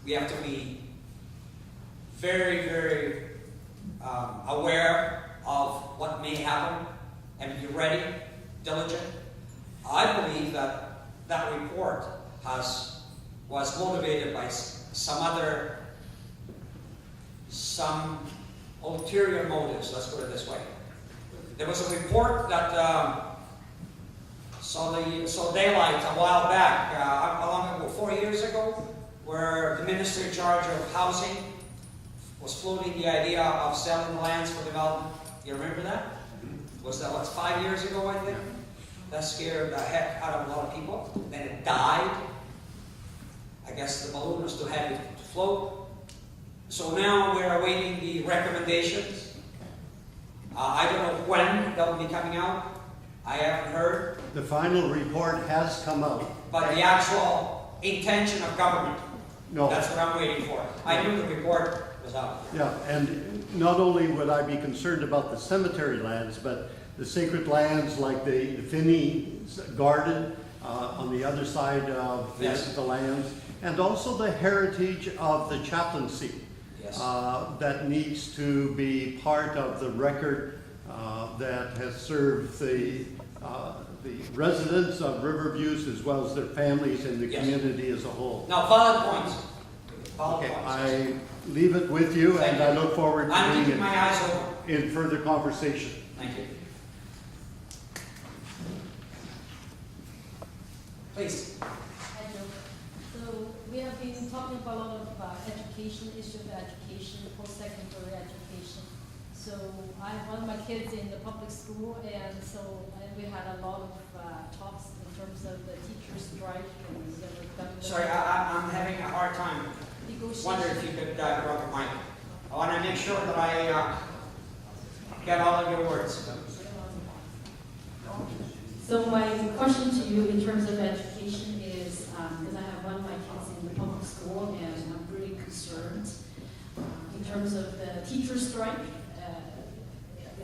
Speaker 2: We have to be very, very aware of what may happen and be ready, diligent. I believe that that report was motivated by some ulterior motives, let's put it this way. There was a report that saw daylight a while back, how long ago, 4 years ago, where the minister in charge of housing was floating the idea of selling the lands for development. You remember that? Was that, 5 years ago, I think? That scared the heck out of a lot of people. Then it died. I guess the balloon was too heavy to float. So now we're awaiting the recommendations. I don't know when they'll be coming out. I haven't heard.
Speaker 10: The final report has come out.
Speaker 2: But the actual intention of government,
Speaker 10: No.
Speaker 2: that's what I'm waiting for. I knew the report was out.
Speaker 10: Yeah, and not only would I be concerned about the cemetery lands, but the sacred lands like the Finney Garden on the other side of
Speaker 2: Yes.
Speaker 10: the lands, and also the heritage of the chaplaincy.
Speaker 2: Yes.
Speaker 10: That needs to be part of the record that has served the residents of Riverviews as well as their families and the
Speaker 2: Yes.
Speaker 10: community as a whole.
Speaker 2: Now, valid points. Valid
Speaker 10: Okay,
Speaker 2: points.
Speaker 10: I leave it with you,
Speaker 2: Thank
Speaker 10: and I
Speaker 2: you.
Speaker 10: look forward to
Speaker 2: I'm
Speaker 10: being
Speaker 2: keeping my eyes open.
Speaker 10: in further conversation.
Speaker 2: Thank you. Please.
Speaker 11: Hello. So we have been talking about a lot of education, issue of education, post-secondary education. So I have one of my kids in the public school, and we had a lot of talks in terms of the teachers' strike and
Speaker 2: Sorry, I'm having a hard time. Wonder if you could grab the mic. I want to make sure that I get all of your words.
Speaker 11: So my question to you in terms of education is, because I have one of my kids in the public school, and I'm really concerned in terms of the teacher strike.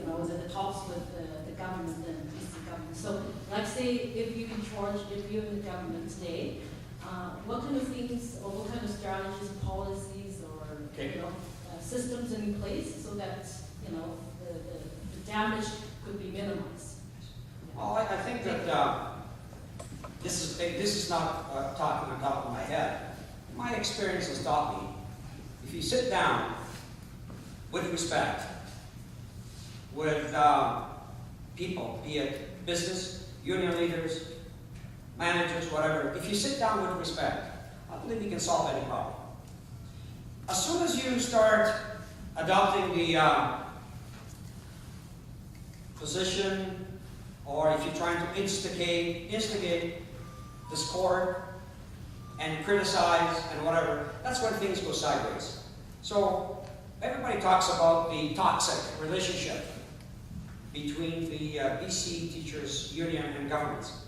Speaker 11: The talks with the government and the government. So, like say, if you're in the government today, what kind of things or what kind of strategies, policies, or systems in place so that the damage could be minimized?
Speaker 2: Well, I think that this is not talking on top of my head. My experience has taught me, if you sit down with respect with people, be it business, union leaders, managers, whatever, if you sit down with respect, I believe you can solve any problem. As soon as you start adopting the position, or if you're trying to instigate discord and criticize and whatever, that's when things go sideways. So everybody talks about the toxic relationship between the BC Teachers Union and governments.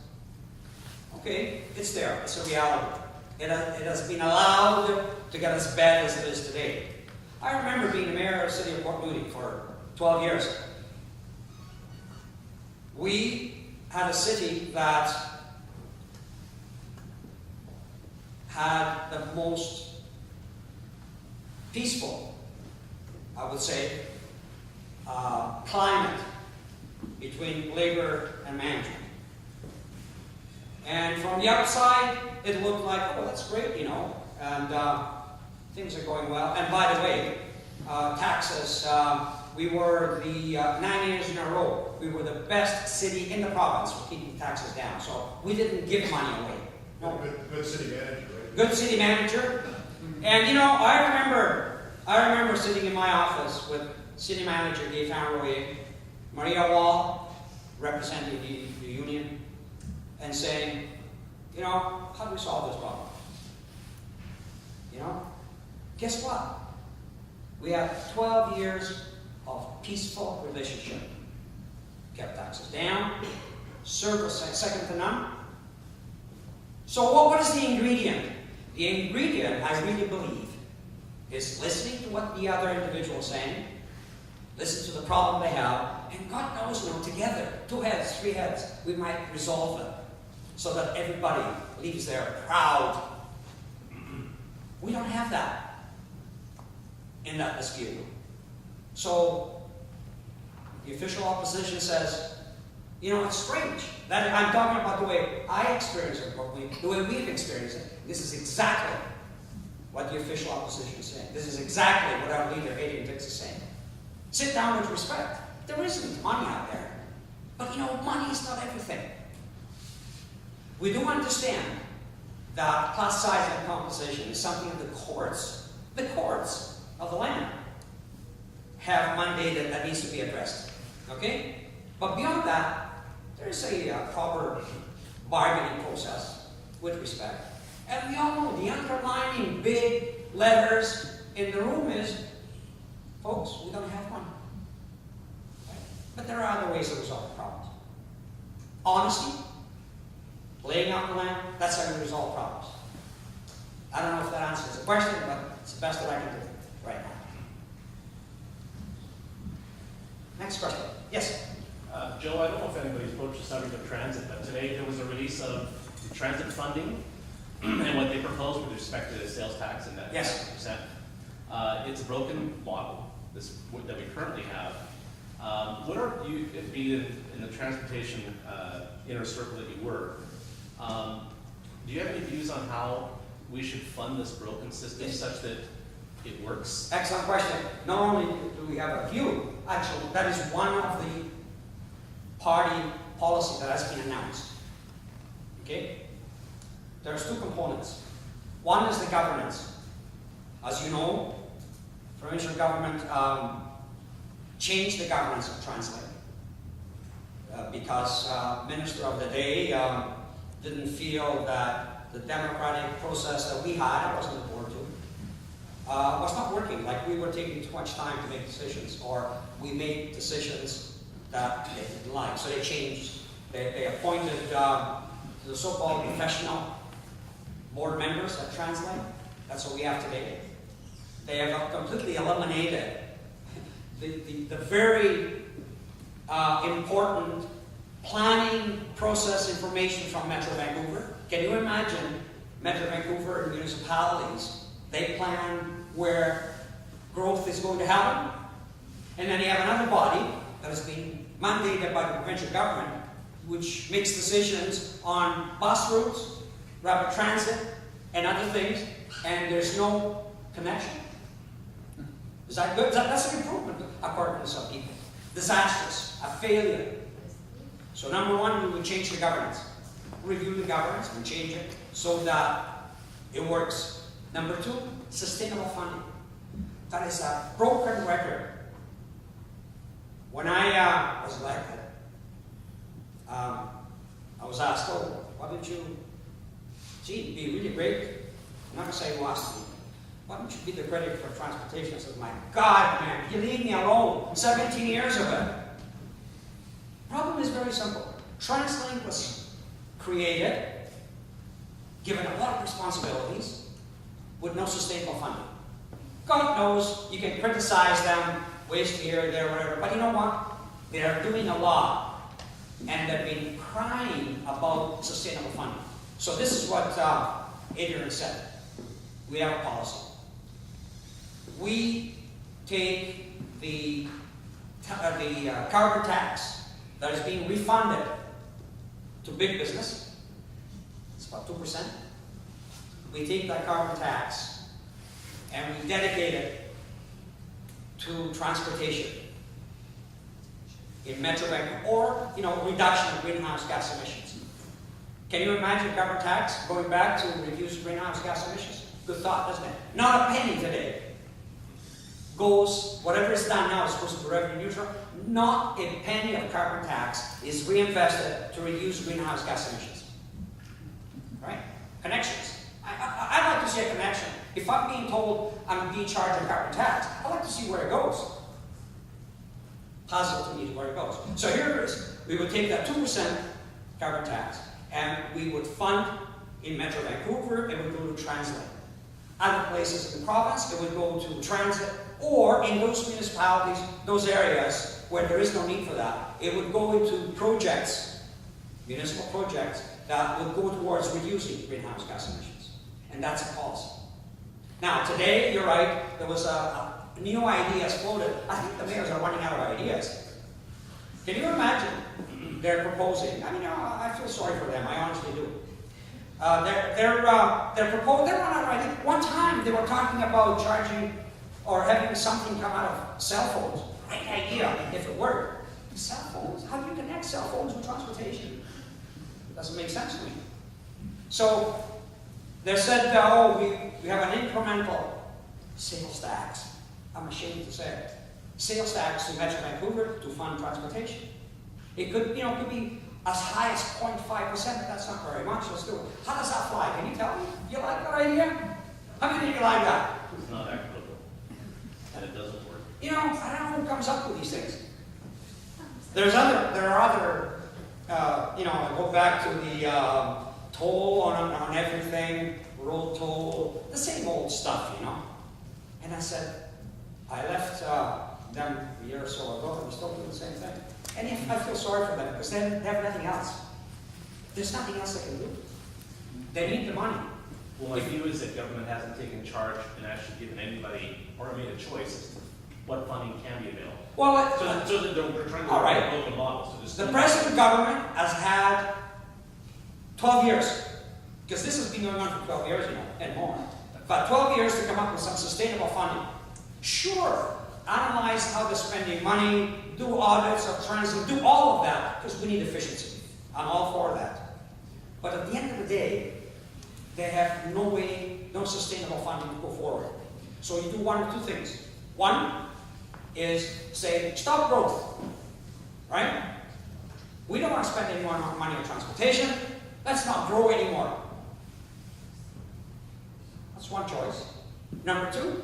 Speaker 2: Okay, it's there, it's a reality. It has been allowed to get as bad as it is today. I remember being the mayor of the city of Port Moody for 12 years. We had a city that had the most peaceful, I would say, climate between labor and management. And from the outside, it looked like, oh, that's great, you know, and things are going well. And by the way, taxes, we were the 9 years in a row, we were the best city in the province for keeping taxes down. So we didn't give money away. No.
Speaker 1: Good city manager, right?
Speaker 2: Good city manager. And you know, I remember sitting in my office with city manager Dave Fanroy, Maria Wall, representing the union, and saying, you know, how do we solve this problem? You know, guess what? We have 12 years of peaceful relationship. Kept taxes down, service second to none. So what is the ingredient? The ingredient, I really believe, is listening to what the other individual is saying, listen to the problem they have, and God knows, you know, together, 2 heads, 3 heads, we might resolve it so that everybody leaves there proud. We don't have that in that dispute. So the official opposition says, you know, it's strange. That I'm talking about the way I experience it, the way we've experienced it. This is exactly what the official opposition is saying. This is exactly what our leader, Adrian Dix, is saying. Sit down with respect. There isn't money out there. But you know, money is not everything. We do understand that class size and composition is something that the courts of the land have mandated that needs to be addressed. Okay? But beyond that, there is a proper bargaining process with respect. And we all know the underlining big letters in the room is, folks, we don't have money. Right? But there are other ways to resolve problems. Honesty, laying out the land, that's how we resolve problems. I don't know if that answers the question, but it's the best that I can do right now. Next question. Yes?
Speaker 12: Joe, I don't know if anybody's approached the subject of transit, but today there was a release of transit funding and what they proposed with respect to the sales tax and that
Speaker 2: Yes.
Speaker 12: 10%. It's a broken model that we currently have. What are you, being in the transportation inner circle that you were, do you have any views on how we should fund this broken system such that it works?
Speaker 2: Excellent question. Not only do we have a view, actually, that is one of the party policy that has been announced. Okay? There's 2 components. One is the governance. As you know, provincial government changed the governance of Translate because Minister of the Day didn't feel that the democratic process that we had, I wasn't on board to, was not working. Like we were taking too much time to make decisions, or we made decisions that they didn't like. So they changed. They appointed the so-called professional board members that Translate. That's what we have today. They have completely eliminated the very important planning process information from Metro Vancouver. Can you imagine Metro Vancouver and municipalities? They plan where growth is going to happen, and then you have another body that has been mandated by the provincial government, which makes decisions on bus routes, rapid transit, and other things, and there's no connection. Is that good? That's an improvement, according to some people. Disastrous, a failure. So number 1, we would change the governance. Review the governance and change it so that it works. Number 2, sustainable funding. That is a broken record. When I was elected, I was asked, oh, why don't you, it'd be really great. I'm not going to say who asked me. Why don't you be the critic for transportation? I said, my God, man, you leave me alone. 17 years of it. Problem is very simple. TransLink was created, given a lot of responsibilities, with no sustainable funding. God knows you can criticize them, waste here, there, whatever, but you know what? They're doing a lot, and they've been crying about sustainable funding. So this is what Adrian said. We have a policy. We take the carbon tax that is being refunded to big business, it's about 2%. We take that carbon tax and we dedicate it to transportation in Metro Vancouver, or, reduction of greenhouse gas emissions. Can you imagine carbon tax going back to reduce greenhouse gas emissions? Good thought, doesn't it? Not a penny today goes, whatever is done now is supposed to be revenue neutral. Not a penny of carbon tax is reinvested to reduce greenhouse gas emissions. Right? Connections. I'd like to see a connection. If I'm being told I'm being charged a carbon tax, I'd like to see where it goes. Puzzle to me where it goes. So here it is. We would take that 2% carbon tax and we would fund in Metro Vancouver, it would go to transit. Other places in the province, it would go to transit, or in those municipalities, those areas where there is no need for that, it would go into projects, municipal projects, that would go towards reducing greenhouse gas emissions. And that's a policy. Now, today, you're right, there was a new idea floated. I think the mayors are running out of ideas. Can you imagine they're proposing? I mean, I feel sorry for them, I honestly do. They're proposing, they're running out of ideas. One time, they were talking about charging or having something come out of cell phones. Great idea, if it worked. Cell phones? How do you connect cell phones with transportation? It doesn't make sense to me. So, they said, we have an incremental sales tax. I'm ashamed to say it. Sales tax to Metro Vancouver to fund transportation. It could, could be as high as 0.5%, but that's not very much. Let's do it. How does that fly? Can you tell me? You like that idea? How many of you like that?
Speaker 12: It's not equitable, and it doesn't work.
Speaker 2: I don't know who comes up with these things. There are other, I go back to the toll on everything, road toll, the same old stuff, And I said, I left them a year or so ago, and we're still doing the same thing. And I feel sorry for them, because they have nothing else. There's nothing else they can do. They need the money.
Speaker 12: Well, my view is that government hasn't taken charge and actually given anybody, or made a choice as to what funding can be available.
Speaker 2: Well,
Speaker 12: So that we're trying to
Speaker 2: all
Speaker 12: work
Speaker 2: right.
Speaker 12: a local model. So just
Speaker 2: The present government has had 12 years, because this has been going on for 12 years and more, but 12 years to come up with some sustainable funding. Sure, analyze how they're spending money, do audits of transit, do all of that, because we need efficiency. I'm all for that. But at the end of the day, they have no way, no sustainable funding to go forward. So you do one of two things. One is say, stop growth, right? We don't want to spend any more money on transportation. Let's not grow anymore. That's one choice. Number two,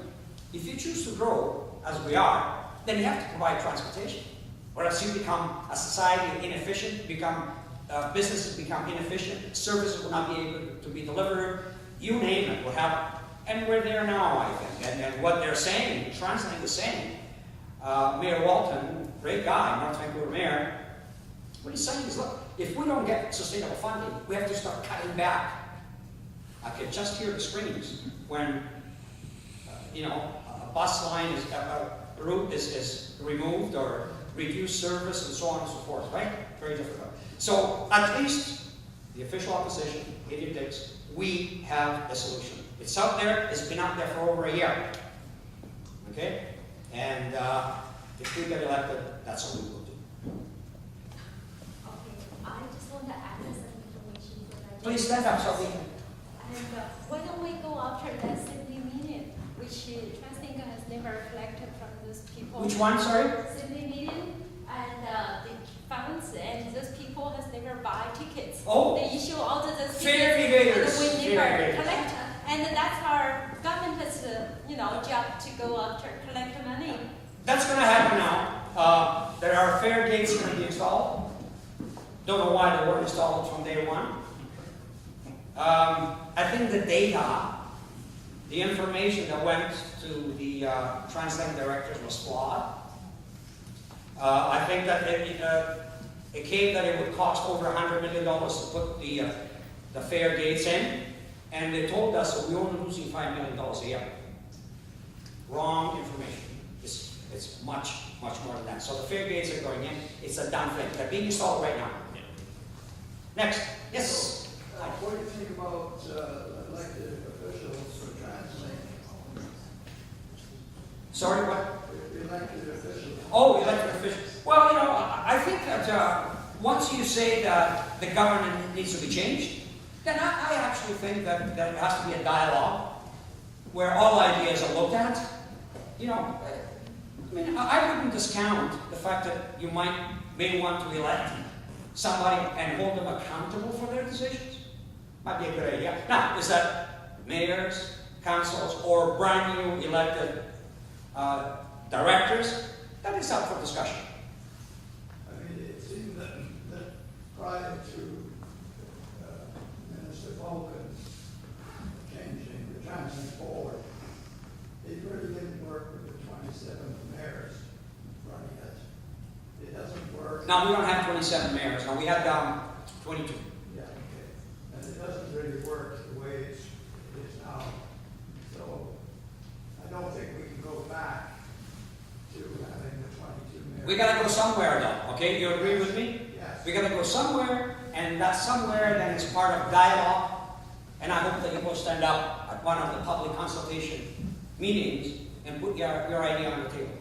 Speaker 2: if you choose to grow, as we are, then you have to provide transportation. Or else you become a society inefficient, businesses become inefficient, services will not be able to be delivered, you name it, will happen. And we're there now, I think. And what they're saying, Trasolini is saying, Mayor Walton, great guy, North Vancouver Mayor, what he's saying is, look, if we don't get sustainable funding, we have to start cutting back. I could just hear the screams when, a bus line is, a route is removed or reduced service and so on and so forth, right? Very difficult. So at least the official opposition, Idiot Dicks, we have a solution. It's out there, it's been out there for over a year. Okay? And if we get elected, that's what we will do.
Speaker 13: Okay, I just want to add some information.
Speaker 2: Please stand up, Sophie.
Speaker 13: And why don't we go after that Sydney Median, which Trasolini has never collected from those people.
Speaker 2: Which one, sorry?
Speaker 13: Sydney Median, and the funds, and those people has never buy tickets.
Speaker 2: Oh.
Speaker 13: They issue all the tickets.
Speaker 2: Fair evaders.
Speaker 13: And we
Speaker 2: Fair
Speaker 13: never
Speaker 2: evaders.
Speaker 13: collect. And that's our government's, job to go after, collect money.
Speaker 2: That's going to happen now. There are fare gates going to be installed. Don't know why they weren't installed from day one. I think the data, the information that went to the translating directors was flawed. I think that it came that it would cost over $100 million to put the fare gates in, and they told us that we're only losing $5 million a year. Wrong information. It's much much more than that. So the fare gates are going in, it's a done thing, they're being installed right now. Next, yes?
Speaker 14: What do you think about elected officials for translating?
Speaker 2: Sorry, what?
Speaker 14: Elected officials.
Speaker 2: Oh, elected officials. Well, you know, I think that once you say that the government needs to be changed, then I actually think that there has to be a dialogue where all ideas are looked at. You know, I mean, I wouldn't discount the fact that you may want to elect somebody and hold them accountable for their decisions. Might be a good idea. Now, is that mayors, councils, or brand new elected directors? That is up for discussion.
Speaker 14: I mean, it seemed that prior to Minister Vulcan's changing the transit board, it really didn't work with the 27 mayors running it. It doesn't work.
Speaker 2: Now, we don't have 27 mayors. Now, we have 22.
Speaker 14: Yeah, okay. And it doesn't really work the way it is now. So I don't think we can go back to having the 22 mayors.
Speaker 2: We gotta go somewhere though, okay? You agree with me?
Speaker 14: Yes.
Speaker 2: We gotta go somewhere, and that somewhere then is part of dialogue, and I hope that you will stand up at one of the public consultation meetings and put your idea on the table.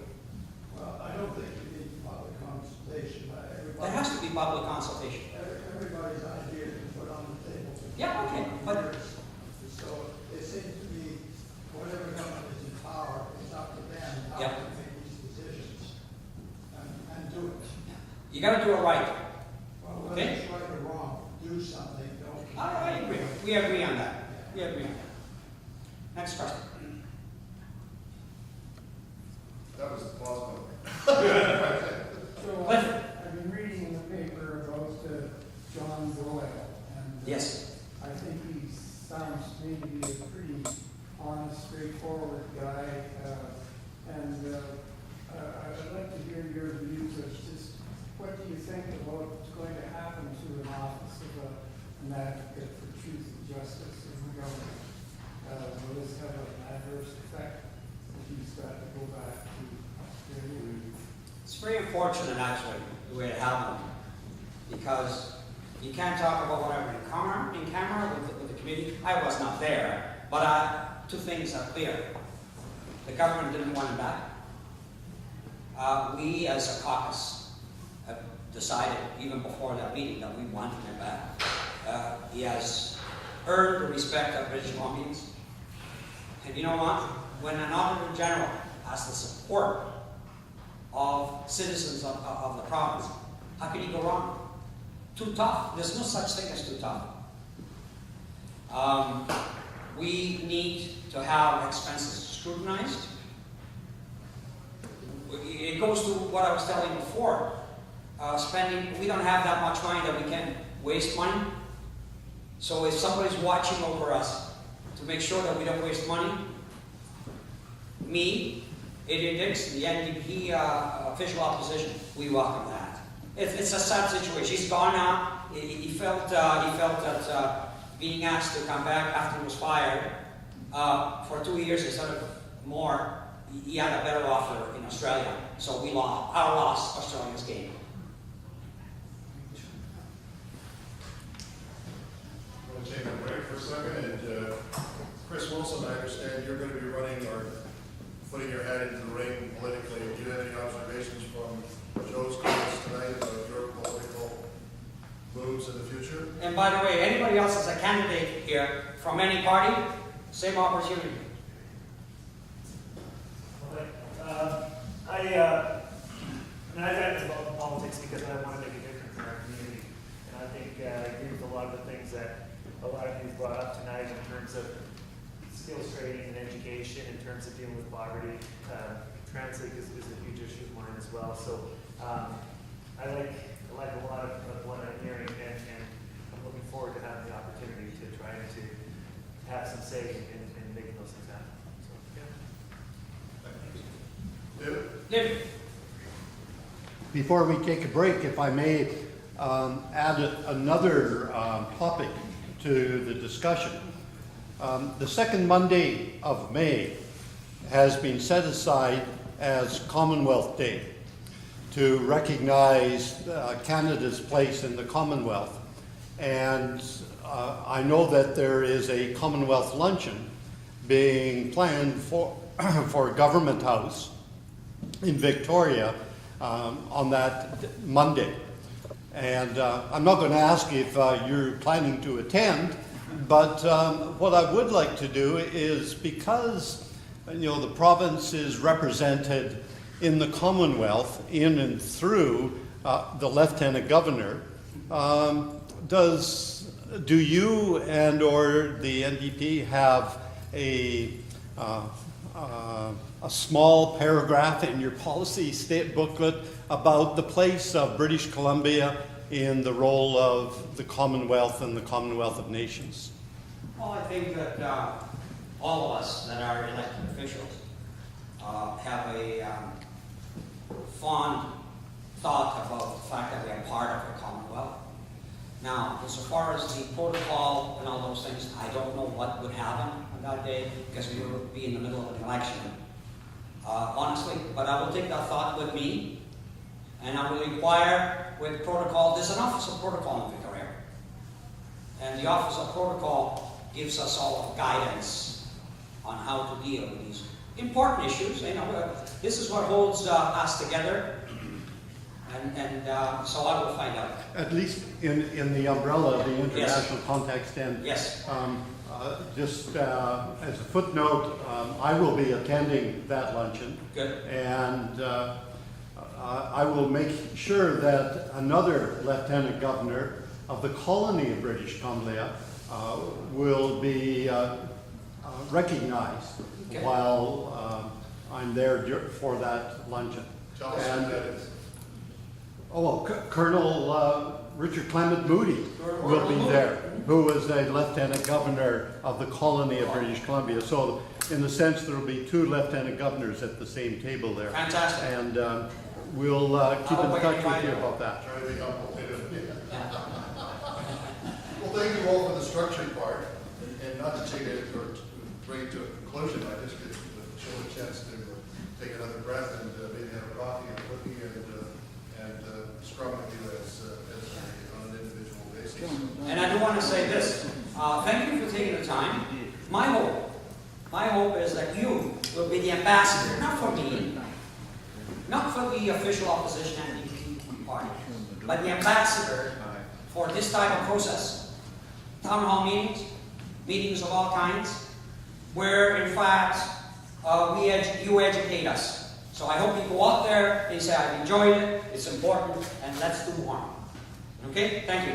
Speaker 14: Well, I don't think you need public consultation, but
Speaker 2: There has to be public consultation.
Speaker 14: everybody's idea is put on the table.
Speaker 2: Yeah, okay, but
Speaker 14: So it seems to be whatever government is in power, it's up to them how
Speaker 2: Yeah.
Speaker 14: to make these decisions and do it.
Speaker 2: you gotta do it right.
Speaker 14: Well, whether
Speaker 2: Okay.
Speaker 14: it's right or wrong, do something, don't.
Speaker 2: I agree. We agree on that. We agree on that. Next question.
Speaker 1: That was the pause button.
Speaker 15: So
Speaker 2: Cliff.
Speaker 15: I've been reading in the paper about John Doyle, and
Speaker 2: Yes.
Speaker 15: I think he sounds to me to be a pretty honest, straightforward guy, and I'd like to hear your views of just what do you think about what's going to happen to an office of an advocate for truth and justice in the government? Will this have an adverse effect if he's got to go back to Australia?
Speaker 2: It's very unfortunate, actually, the way it happened, because you can't talk about whatever in camera with the committee. I was not there, but two things are clear. The government didn't want him back. We, as a caucus, have decided, even before that meeting, that we wanted him back. He has earned the respect of British Columbians. And you know what? When an Auditor General has the support of citizens of the province, how can he go wrong? Too tough. There's no such thing as too tough. We need to have expenses scrutinized. It goes to what I was telling you before. Spending, we don't have that much money that we can waste money. So if somebody's watching over us to make sure that we don't waste money, me, Adrian Dix, the NDP official opposition, we welcome that. It's a sad situation. He's gone now. He felt that being asked to come back after he was fired for 2 years instead of more, he had a better offer in Australia. So we lost. I lost Australia's game.
Speaker 1: I'm going to take a break for a second, and Chris Wilson, I understand you're going to be running or putting your head into the ring politically. Do you have any observations from Joe's comments tonight about your political moves in the future?
Speaker 2: And by the way, anybody else is a candidate here from any party, same opportunity.
Speaker 16: I got involved in politics because I want to make a difference in our community. And I think I agree with a lot of the things that a lot of you brought up tonight in terms of skills training and education, in terms of dealing with poverty. Translate is a huge issue of mine as well. So I like a lot of what I'm hearing, and I'm looking forward to having the opportunity to try to have some say in making those things happen. So, yeah.
Speaker 2: David?
Speaker 10: Before we take a break, if I may add another topic to the discussion. The second Monday of May has been set aside as Commonwealth Day. to recognize Canada's place in the Commonwealth. And I know that there is a Commonwealth luncheon being planned for, for Government House in Victoria on that Monday. And I'm not going to ask if you're planning to attend, but what I would like to do is, because the province is represented in the Commonwealth in and through the Lieutenant Governor, do you and or the NDP have a small paragraph in your policy state booklet about the place of British Columbia in the role of the Commonwealth and the Commonwealth of Nations?
Speaker 2: Well, I think that all of us that are elected officials have a fond thought about the fact that we are part of the Commonwealth. Now, as far as the protocol and all those things, I don't know what would happen on that day because we would be in the middle of an election, honestly. But I will take that thought with me, and I will inquire with protocol. There's an Office of Protocol in Victoria, and the Office of Protocol gives us all guidance on how to deal with these important issues. This is what holds us together. And so I will find out.
Speaker 10: At least in the umbrella of the international context. And
Speaker 2: yes.
Speaker 10: Just as a footnote, I will be attending that luncheon.
Speaker 2: Good.
Speaker 10: And I will make sure that another Lieutenant Governor of the colony of British Columbia will be recognized while I'm there for that luncheon.
Speaker 1: Tell us who that is.
Speaker 10: Colonel Richard Clement Moody will be there, who is a Lieutenant Governor of the colony of British Columbia. So in a sense, there will be two Lieutenant Governors at the same table there.
Speaker 2: Fantastic.
Speaker 10: And we'll keep in touch with you about that.
Speaker 1: Try to be helpful. Well, thank you all for the structured part, and not to take it or to bring it to a conclusion, I just get show a chance to take another breath and maybe have a coffee and a cookie and scrum with you on an individual basis.
Speaker 2: And I do want to say this. Thank you for taking the time. My hope is that you will be the ambassador, not for me, not for the official opposition and the party, but the ambassador for this type of process. Town hall meetings, meetings of all kinds, where in fact you educate us. So I hope you go out there and say, I've enjoyed it, it's important, and let's do more. Okay? Thank you.